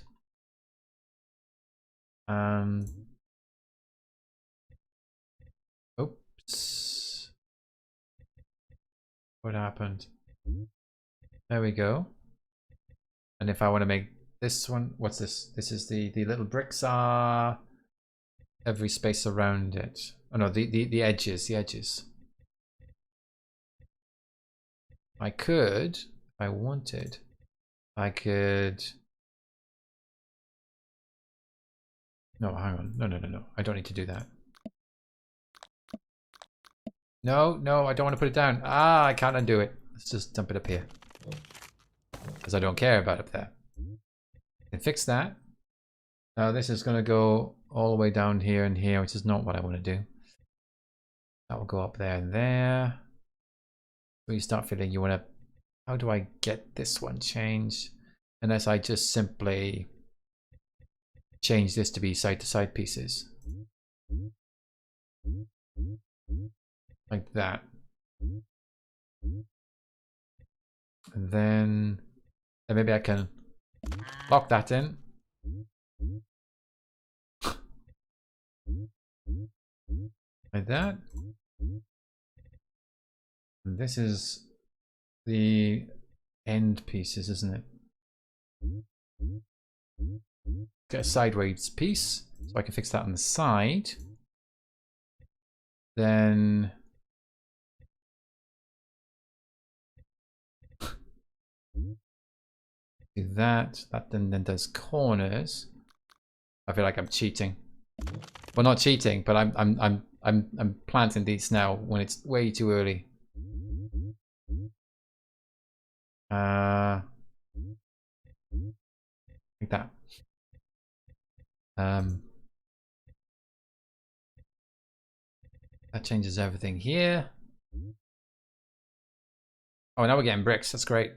Oops. What happened? There we go. And if I want to make this one, what's this? This is the little bricks are every space around it. Oh no, the edges, the edges. I could, if I wanted, I could. No, hang on. No. I don't need to do that. No, I don't want to put it down. Ah, I can't undo it. Let's just dump it up here. Because I don't care about it up there. I can fix that. Now this is going to go all the way down here and here, which is not what I want to do. That will go up there and there. When you start feeling you want to... How do I get this one changed? Unless I just simply change this to be side-to-side pieces. Like that. And then maybe I can lock that in. Like that. And this is the end pieces, isn't it? Get a sideways piece, so I can fix that on the side. Then do that. That then does corners. I feel like I'm cheating. Well, not cheating, but I'm planting these now when it's way too early. Like that. That changes everything here. Oh, now we're getting bricks. That's great.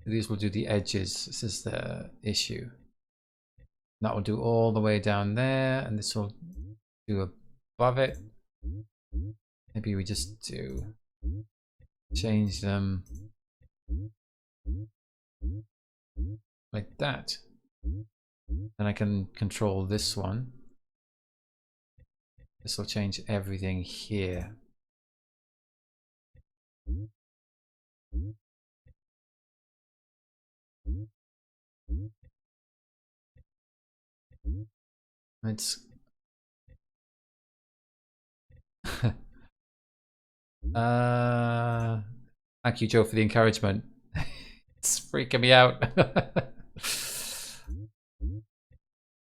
These will do the edges. This is the issue. That will do all the way down there, and this will do above it. Maybe we just do change them like that. Then I can control this one. This will change everything here. It's thank you, Joe, for the encouragement. It's freaking me out.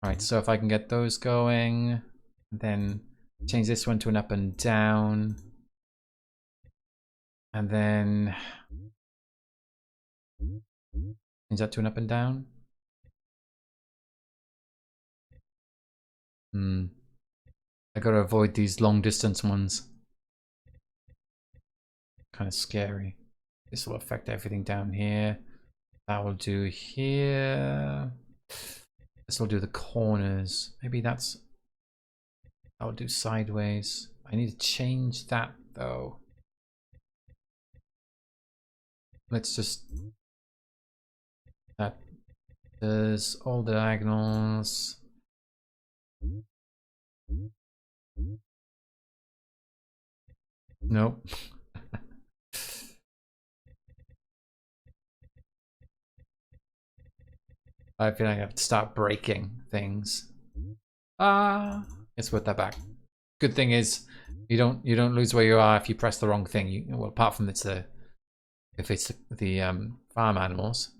Right, so if I can get those going, then change this one to an up and down, and then change that to an up and down. I gotta avoid these long distance ones. Kind of scary. This will affect everything down here. That will do here. This will do the corners. Maybe that's... That will do sideways. I need to change that though. Let's just... That does all the diagonals. Nope. I feel like I have to start breaking things. Let's put that back. Good thing is you don't lose where you are if you press the wrong thing. Well, apart from if it's the farm animals.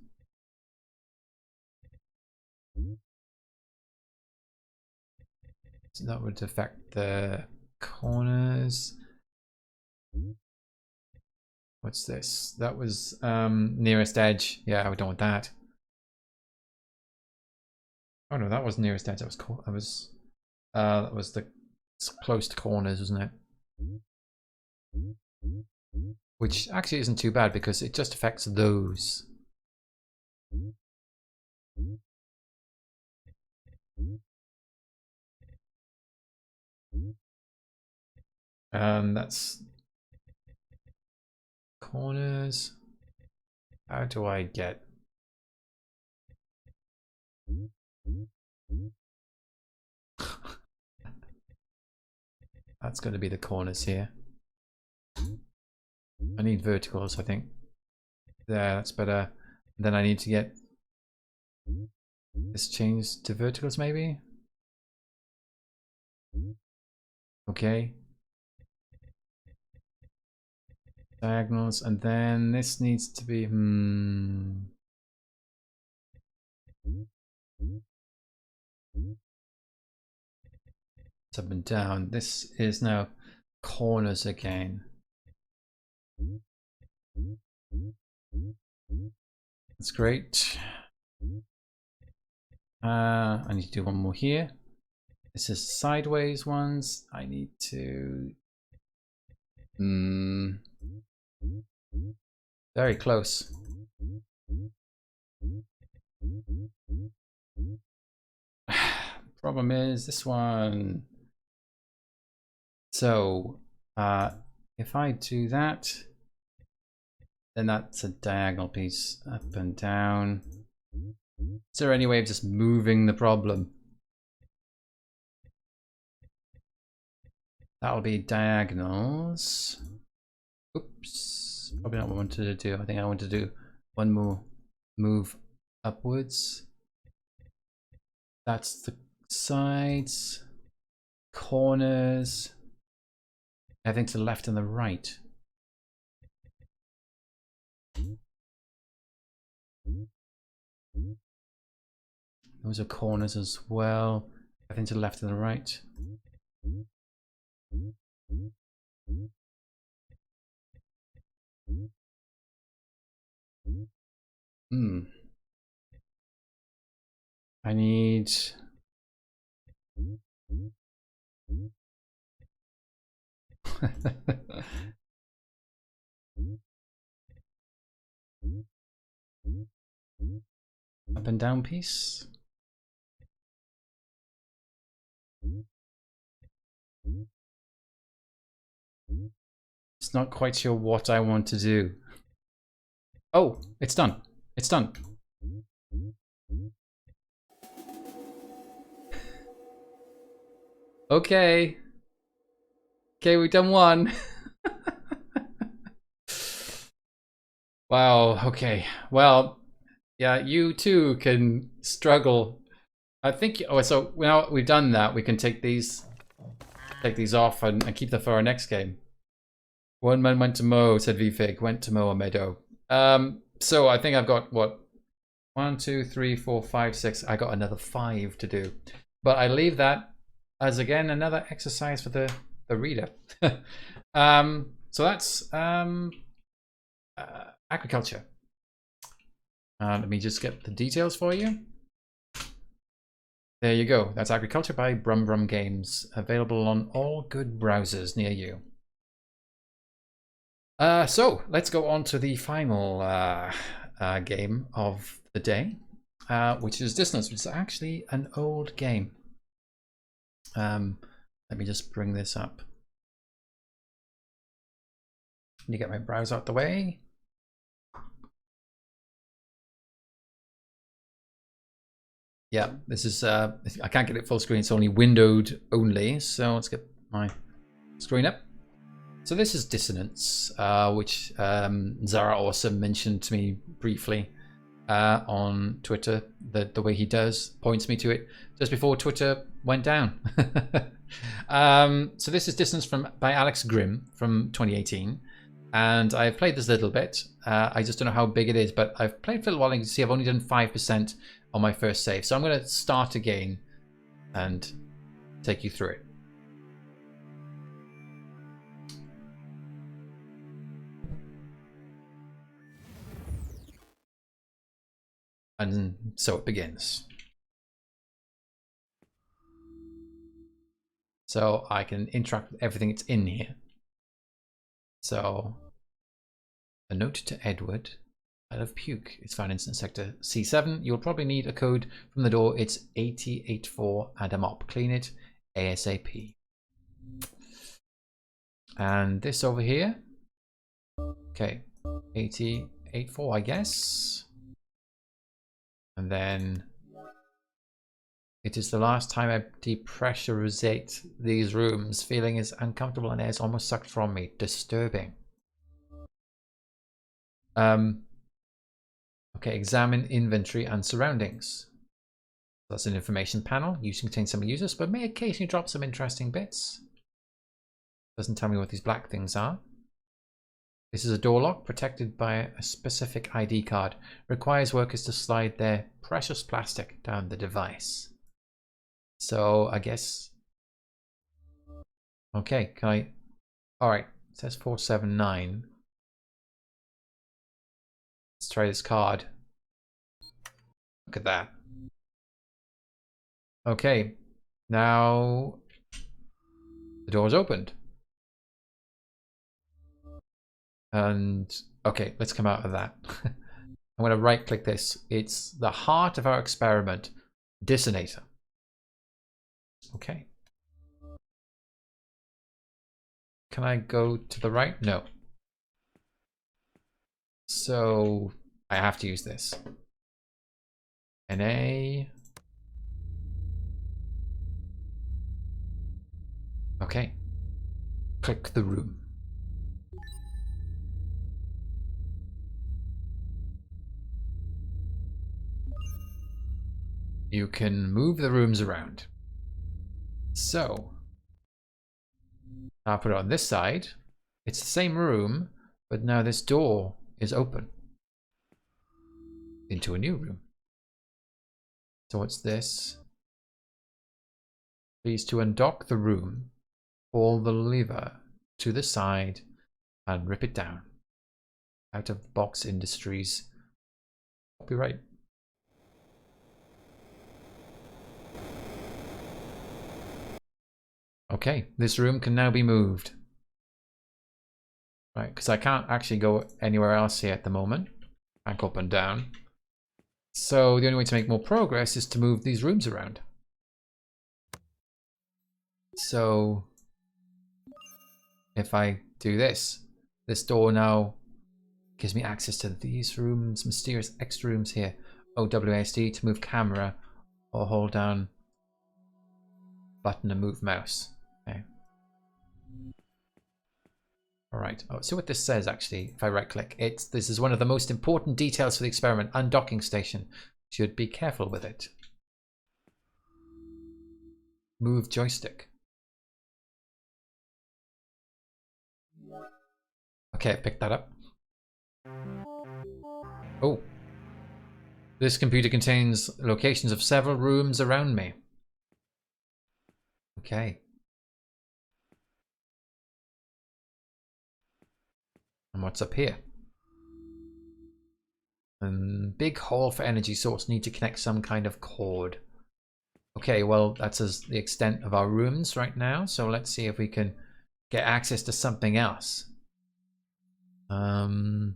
So that would affect the corners. What's this? That was nearest edge. Yeah, we don't want that. Oh no, that was nearest edge. That was cool. That was the close to corners, wasn't it? Which actually isn't too bad because it just affects those. That's corners. How do I get? That's going to be the corners here. I need verticals, I think. There, that's better. Then I need to get this changed to verticals, maybe? Okay. Diagonals, and then this needs to be... It's up and down. This is now corners again. That's great. I need to do one more here. This is sideways ones. I need to... Very close. Problem is this one. So if I do that, then that's a diagonal piece up and down. Is there any way of just moving the problem? That'll be diagonals. Oops, probably not what I wanted to do. I think I want to do one more move upwards. That's the sides, corners, everything to the left and the right. Those are corners as well. Everything to the left and the right. I need... up and down piece. It's not quite sure what I want to do. Oh, it's done. It's done. Okay. Okay, we've done one. Wow, okay. Well, yeah, you too can struggle. I think, oh, so now we've done that, we can take these off and keep them for our next game. One man went to mow, said VFig, went to mow a meadow. So I think I've got, what? 1, 2, 3, 4, 5, 6. I got another 5 to do. But I leave that as, again, another exercise for the reader. So that's agriculture. Let me just get the details for you. There you go. That's Agriculture by Brum Brum Games. Available on all good browsers near you. So let's go on to the final game of the day, which is Dissonance, which is actually an old game. Let me just bring this up. Let me get my browser out the way. Yeah, this is, I can't get it full screen, it's only windowed only, so let's get my screen up. So this is Dissonance, which Zara Awesome mentioned to me briefly on Twitter, the way he does, points me to it just before Twitter went down. So this is Dissonance by Alex Grimm from 2018. And I've played this a little bit. I just don't know how big it is, but I've played for a little while. And you can see I've only done 5% on my first save. So I'm going to start again and take you through it. And so it begins. So I can interact with everything that's in here. So a note to Edward. of puke. It's found in sector C7. You'll probably need a code from the door. It's 8084 and a mop. Clean it ASAP. And this over here. Okay, 8084, I guess. And then it is the last time I depressurizate these rooms. Feeling is uncomfortable and air is almost sucked from me. Disturbing. Okay, examine inventory and surroundings. That's an information panel. Usually contains some users, but may occasionally drop some interesting bits. Doesn't tell me what these black things are. This is a door lock protected by a specific ID card. Requires workers to slide their precious plastic down the device. So I guess. Okay, can I? All right, it says 479. Let's try this card. Look at that. Okay, now the door's opened. And okay, let's come out of that. I'm going to right click this. It's the heart of our experiment, Dissonator. Okay. Can I go to the right? No. So I have to use this. NA. Okay. Click the room. You can move the rooms around. So I'll put it on this side. It's the same room, but now this door is open into a new room. So what's this? Please to undock the room, pull the lever to the side and rip it down. Out of box industries. Copyright. Okay, this room can now be moved. Right, because I can't actually go anywhere else here at the moment. Back up and down. So the only way to make more progress is to move these rooms around. So if I do this, this door now gives me access to these rooms, mysterious extra rooms here. OWASD to move camera or hold down button to move mouse. Okay. All right. Oh, see what this says actually. If I right click, this is one of the most important details for the experiment. Undocking station. Should be careful with it. Move joystick. Okay, I picked that up. Oh. This computer contains locations of several rooms around me. Okay. And what's up here? Big hole for energy source. Need to connect some kind of cord. Okay, well, that's the extent of our rooms right now. So let's see if we can get access to something else. Put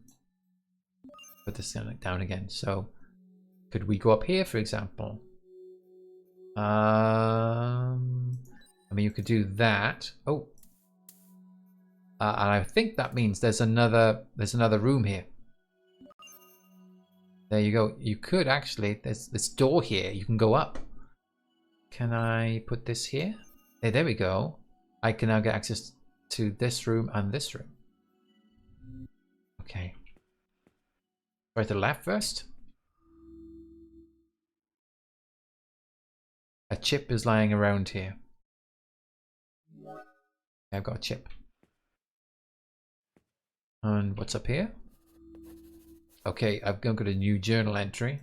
this down again. So could we go up here, for example? I mean, you could do that. Oh. And I think that means there's another room here. There you go. You could actually, there's this door here. You can go up. Can I put this here? Hey, there we go. I can now get access to this room and this room. Okay. Try to the left first. A chip is lying around here. I've got a chip. And what's up here? Okay, I've got a new journal entry.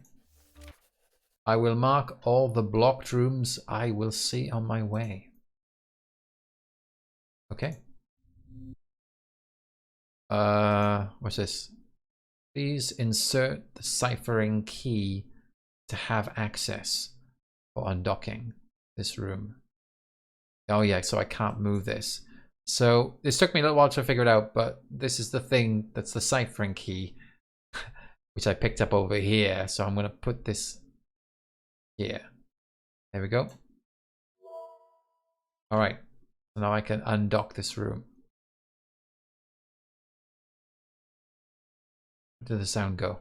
I will mark all the blocked rooms I will see on my way. Okay. What's this? Please insert the ciphering key to have access for undocking this room. Oh yeah, so I can't move this. So this took me a little while to figure it out, but this is the thing that's the ciphering key. which I picked up over here. So I'm going to put this here. There we go. All right. So now I can undock this room. Where did the sound go?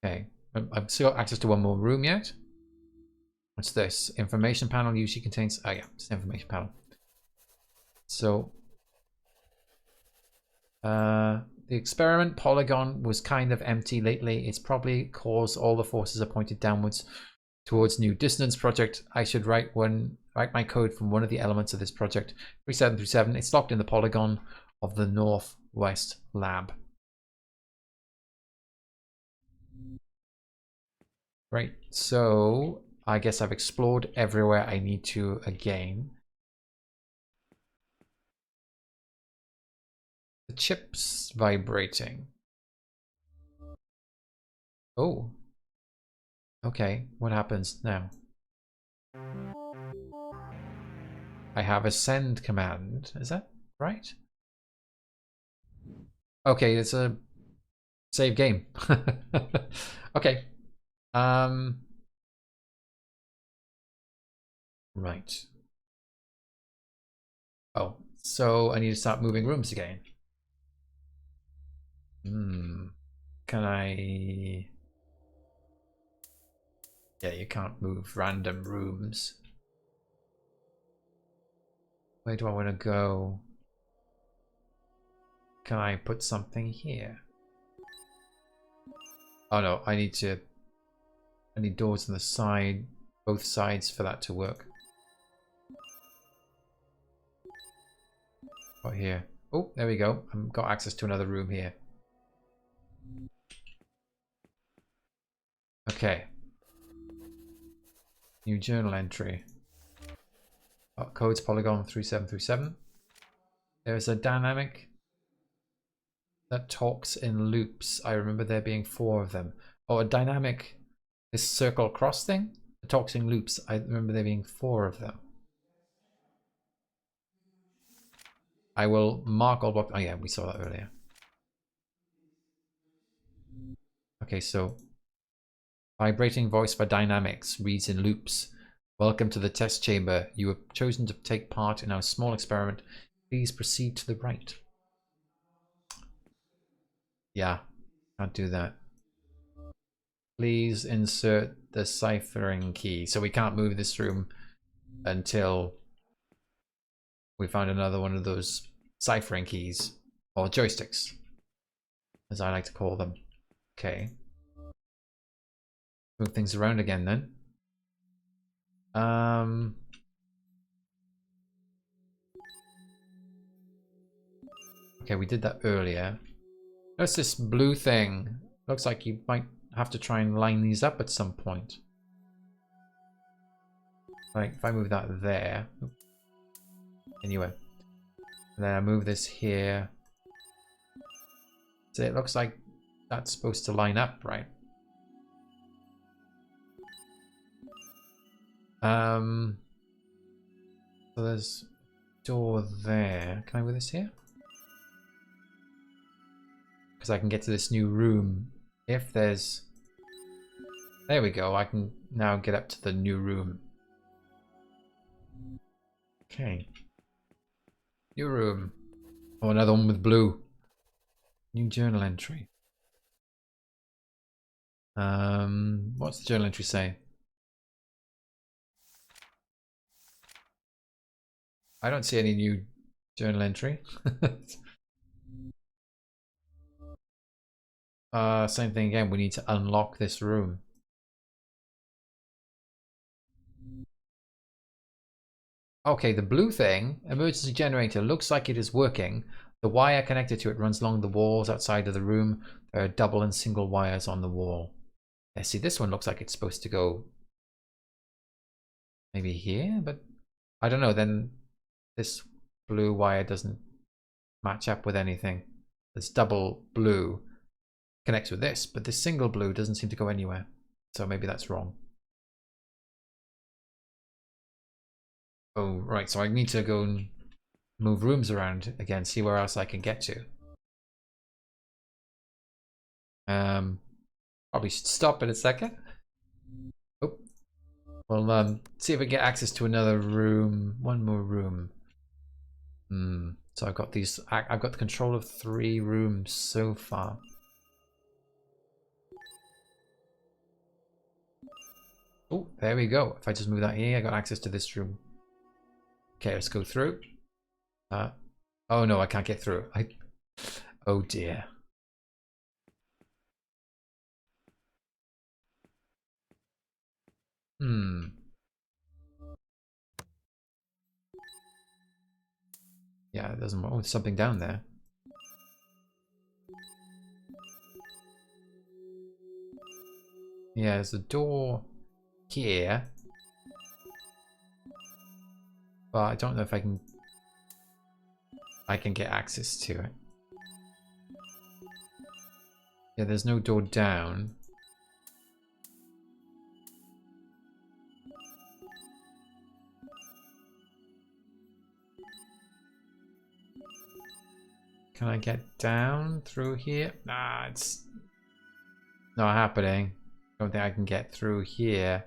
Okay. I've still got access to one more room yet. What's this? Information panel usually contains... Oh yeah, it's an information panel. So... the experiment polygon was kind of empty lately. It's probably cause all the forces are pointed downwards towards new Dissonance project. I should write my code from one of the elements of this project. 3737. It's locked in the polygon of the Northwest lab. Right, so I guess I've explored everywhere I need to again. The chip's vibrating. Oh. Okay, what happens now? I have a send command. Is that right? Okay, it's a save game. Okay. Right. Oh, so I need to start moving rooms again. Can I... Yeah, you can't move random rooms. Where do I want to go? Can I put something here? Oh no, I need doors on the side, both sides for that to work. What here? Oh, there we go. I've got access to another room here. Okay. New journal entry. Codes polygon 3737. There's a dynamic that talks in loops. I remember there being 4 of them. Oh, a dynamic, this circle cross thing? It talks in loops. I remember there being 4 of them. I will mark all blocks. Oh yeah, we saw that earlier. Okay, so vibrating voice for dynamics reads in loops. Welcome to the test chamber. You have chosen to take part in our small experiment. Please proceed to the right. Yeah, can't do that. Please insert the ciphering key. So we can't move this room until we find another one of those ciphering keys, or joysticks, as I like to call them. Okay. Move things around again then. Okay, we did that earlier. Notice this blue thing. Looks like you might have to try and line these up at some point. Like, if I move that there. Anyway. Then I move this here. So it looks like that's supposed to line up, right? So there's a door there. Can I move this here? Because I can get to this new room. If there's... There we go. I can now get up to the new room. Okay. New room. Oh, another one with blue. New journal entry. What's the journal entry say? I don't see any new journal entry. Same thing again. We need to unlock this room. Okay, the blue thing, emergency generator, looks like it is working. The wire connected to it runs along the walls outside of the room. There are double and single wires on the wall. Yeah, see, this one looks like it's supposed to go maybe here, but I don't know. Then this blue wire doesn't match up with anything. This double blue connects with this, but this single blue doesn't seem to go anywhere. So maybe that's wrong. Oh, right. So I need to go and move rooms around again, see where else I can get to. Probably should stop in a second. Oh, we'll see if we get access to another room. One more room. So I've got these. I've got the control of 3 rooms so far. Oh, there we go. If I just move that here, I got access to this room. Okay, let's go through. Oh no, I can't get through. Oh dear. Yeah, it doesn't. Oh, there's something down there. Yeah, there's a door here. But I don't know if I can get access to it. Yeah, there's no door down. Can I get down through here? Nah, it's not happening. Don't think I can get through here.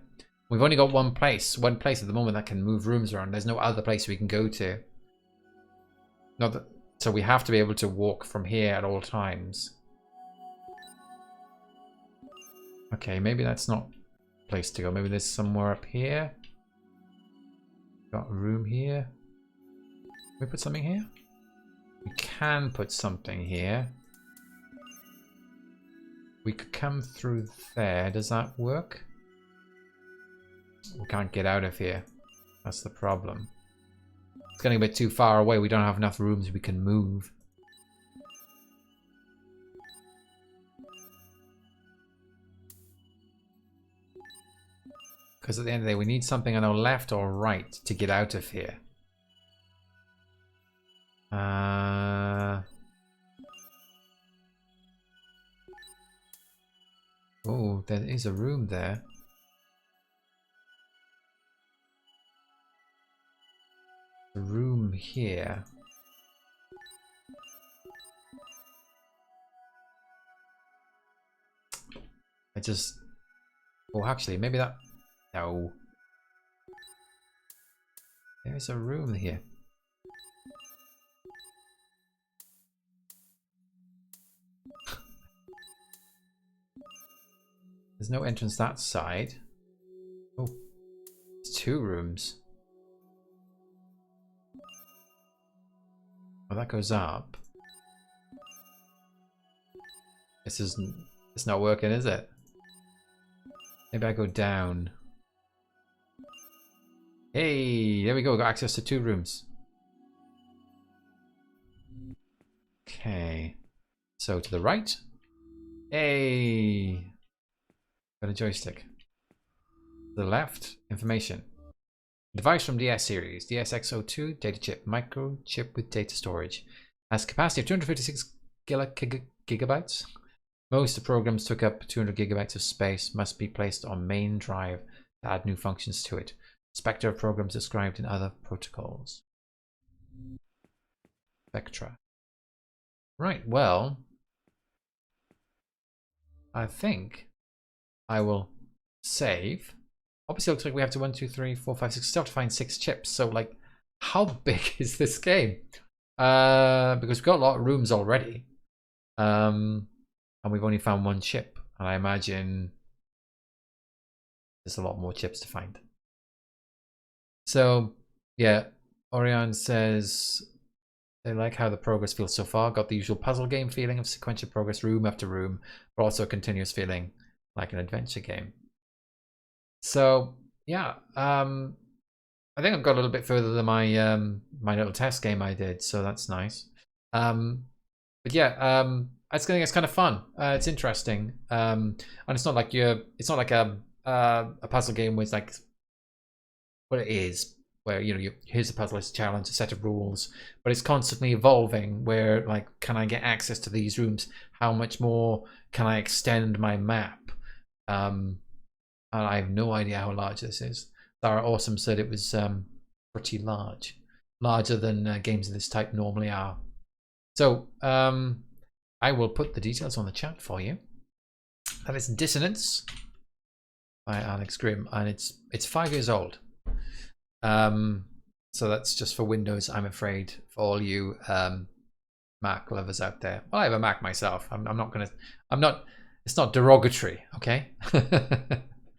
We've only got one place at the moment that can move rooms around. There's no other place we can go to. Not that, so we have to be able to walk from here at all times. Okay, maybe that's not a place to go. Maybe there's somewhere up here. Got a room here. Can we put something here? We can put something here. We could come through there. Does that work? We can't get out of here. That's the problem. It's getting a bit too far away. We don't have enough rooms we can move. Because at the end of the day, we need something on our left or right to get out of here. Oh, there is a room there. A room here. Oh, actually, maybe that... No. There's a room here. There's no entrance that side. Oh, there's 2 rooms. Oh, that goes up. It's not working, is it? Maybe I go down. Hey, there we go. We got access to 2 rooms. Okay. So to the right. Hey. Got a joystick. To the left, information. Device from DS series, DSX02 data chip, microchip with data storage. Has capacity of 256 gigabytes. Most of the programs took up 200 gigabytes of space, must be placed on main drive to add new functions to it. Spectra of programs described in other protocols. Spectra. Right, well, I think I will save. Obviously, it looks like we have to 1, 2, 3, 4, 5, 6. Still have to find 6 chips. So, like, how big is this game? Because we've got a lot of rooms already, and we've only found 1 chip. And I imagine there's a lot more chips to find. So, yeah, Orion says they like how the progress feels so far. Got the usual puzzle game feeling of sequential progress, room after room, but also a continuous feeling like an adventure game. So yeah, I think I've got a little bit further than my my little test game I did, so that's nice. But yeah, I think it's kind of fun. It's interesting, and it's not like a puzzle game with like what it is, where here's a puzzle, it's a challenge, a set of rules, but it's constantly evolving. Where like, can I get access to these rooms? How much more can I extend my map? And I have no idea how large this is. Sarah Awesome said it was pretty large, larger than games of this type normally are. So I will put the details on the chat for you. That is Dissonance by Alex Grimm, and it's 5 years old. So that's just for Windows, I'm afraid, for all you Mac lovers out there. Well, I have a Mac myself. I'm not. It's not derogatory, okay?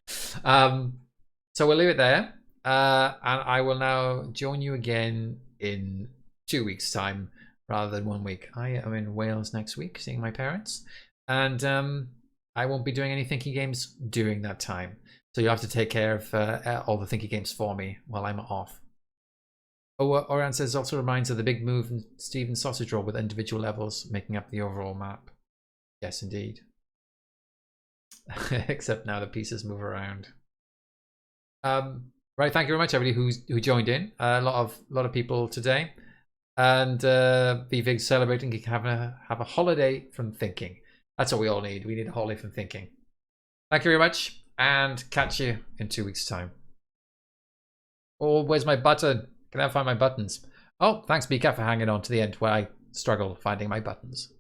So we'll leave it there, and I will now join you again in 2 weeks' time rather than 1 week. I am in Wales next week, seeing my parents, and I won't be doing any Thinky games during that time. So you have to take care of all the Thinky games for me while I'm off. Oh, Oran says also reminds of the big move in Steven's sausage roll with individual levels making up the overall map. Yes, indeed. Except now the pieces move around. Right, thank you very much, everybody who joined in. A lot of people today, and be big celebrating. You can have a holiday from thinking. That's what we all need. We need a holiday from thinking. Thank you very much, and catch you in 2 weeks' time. Oh, where's my button? Can I find my buttons? Oh, thanks, Bika, for hanging on to the end where I struggle finding my buttons.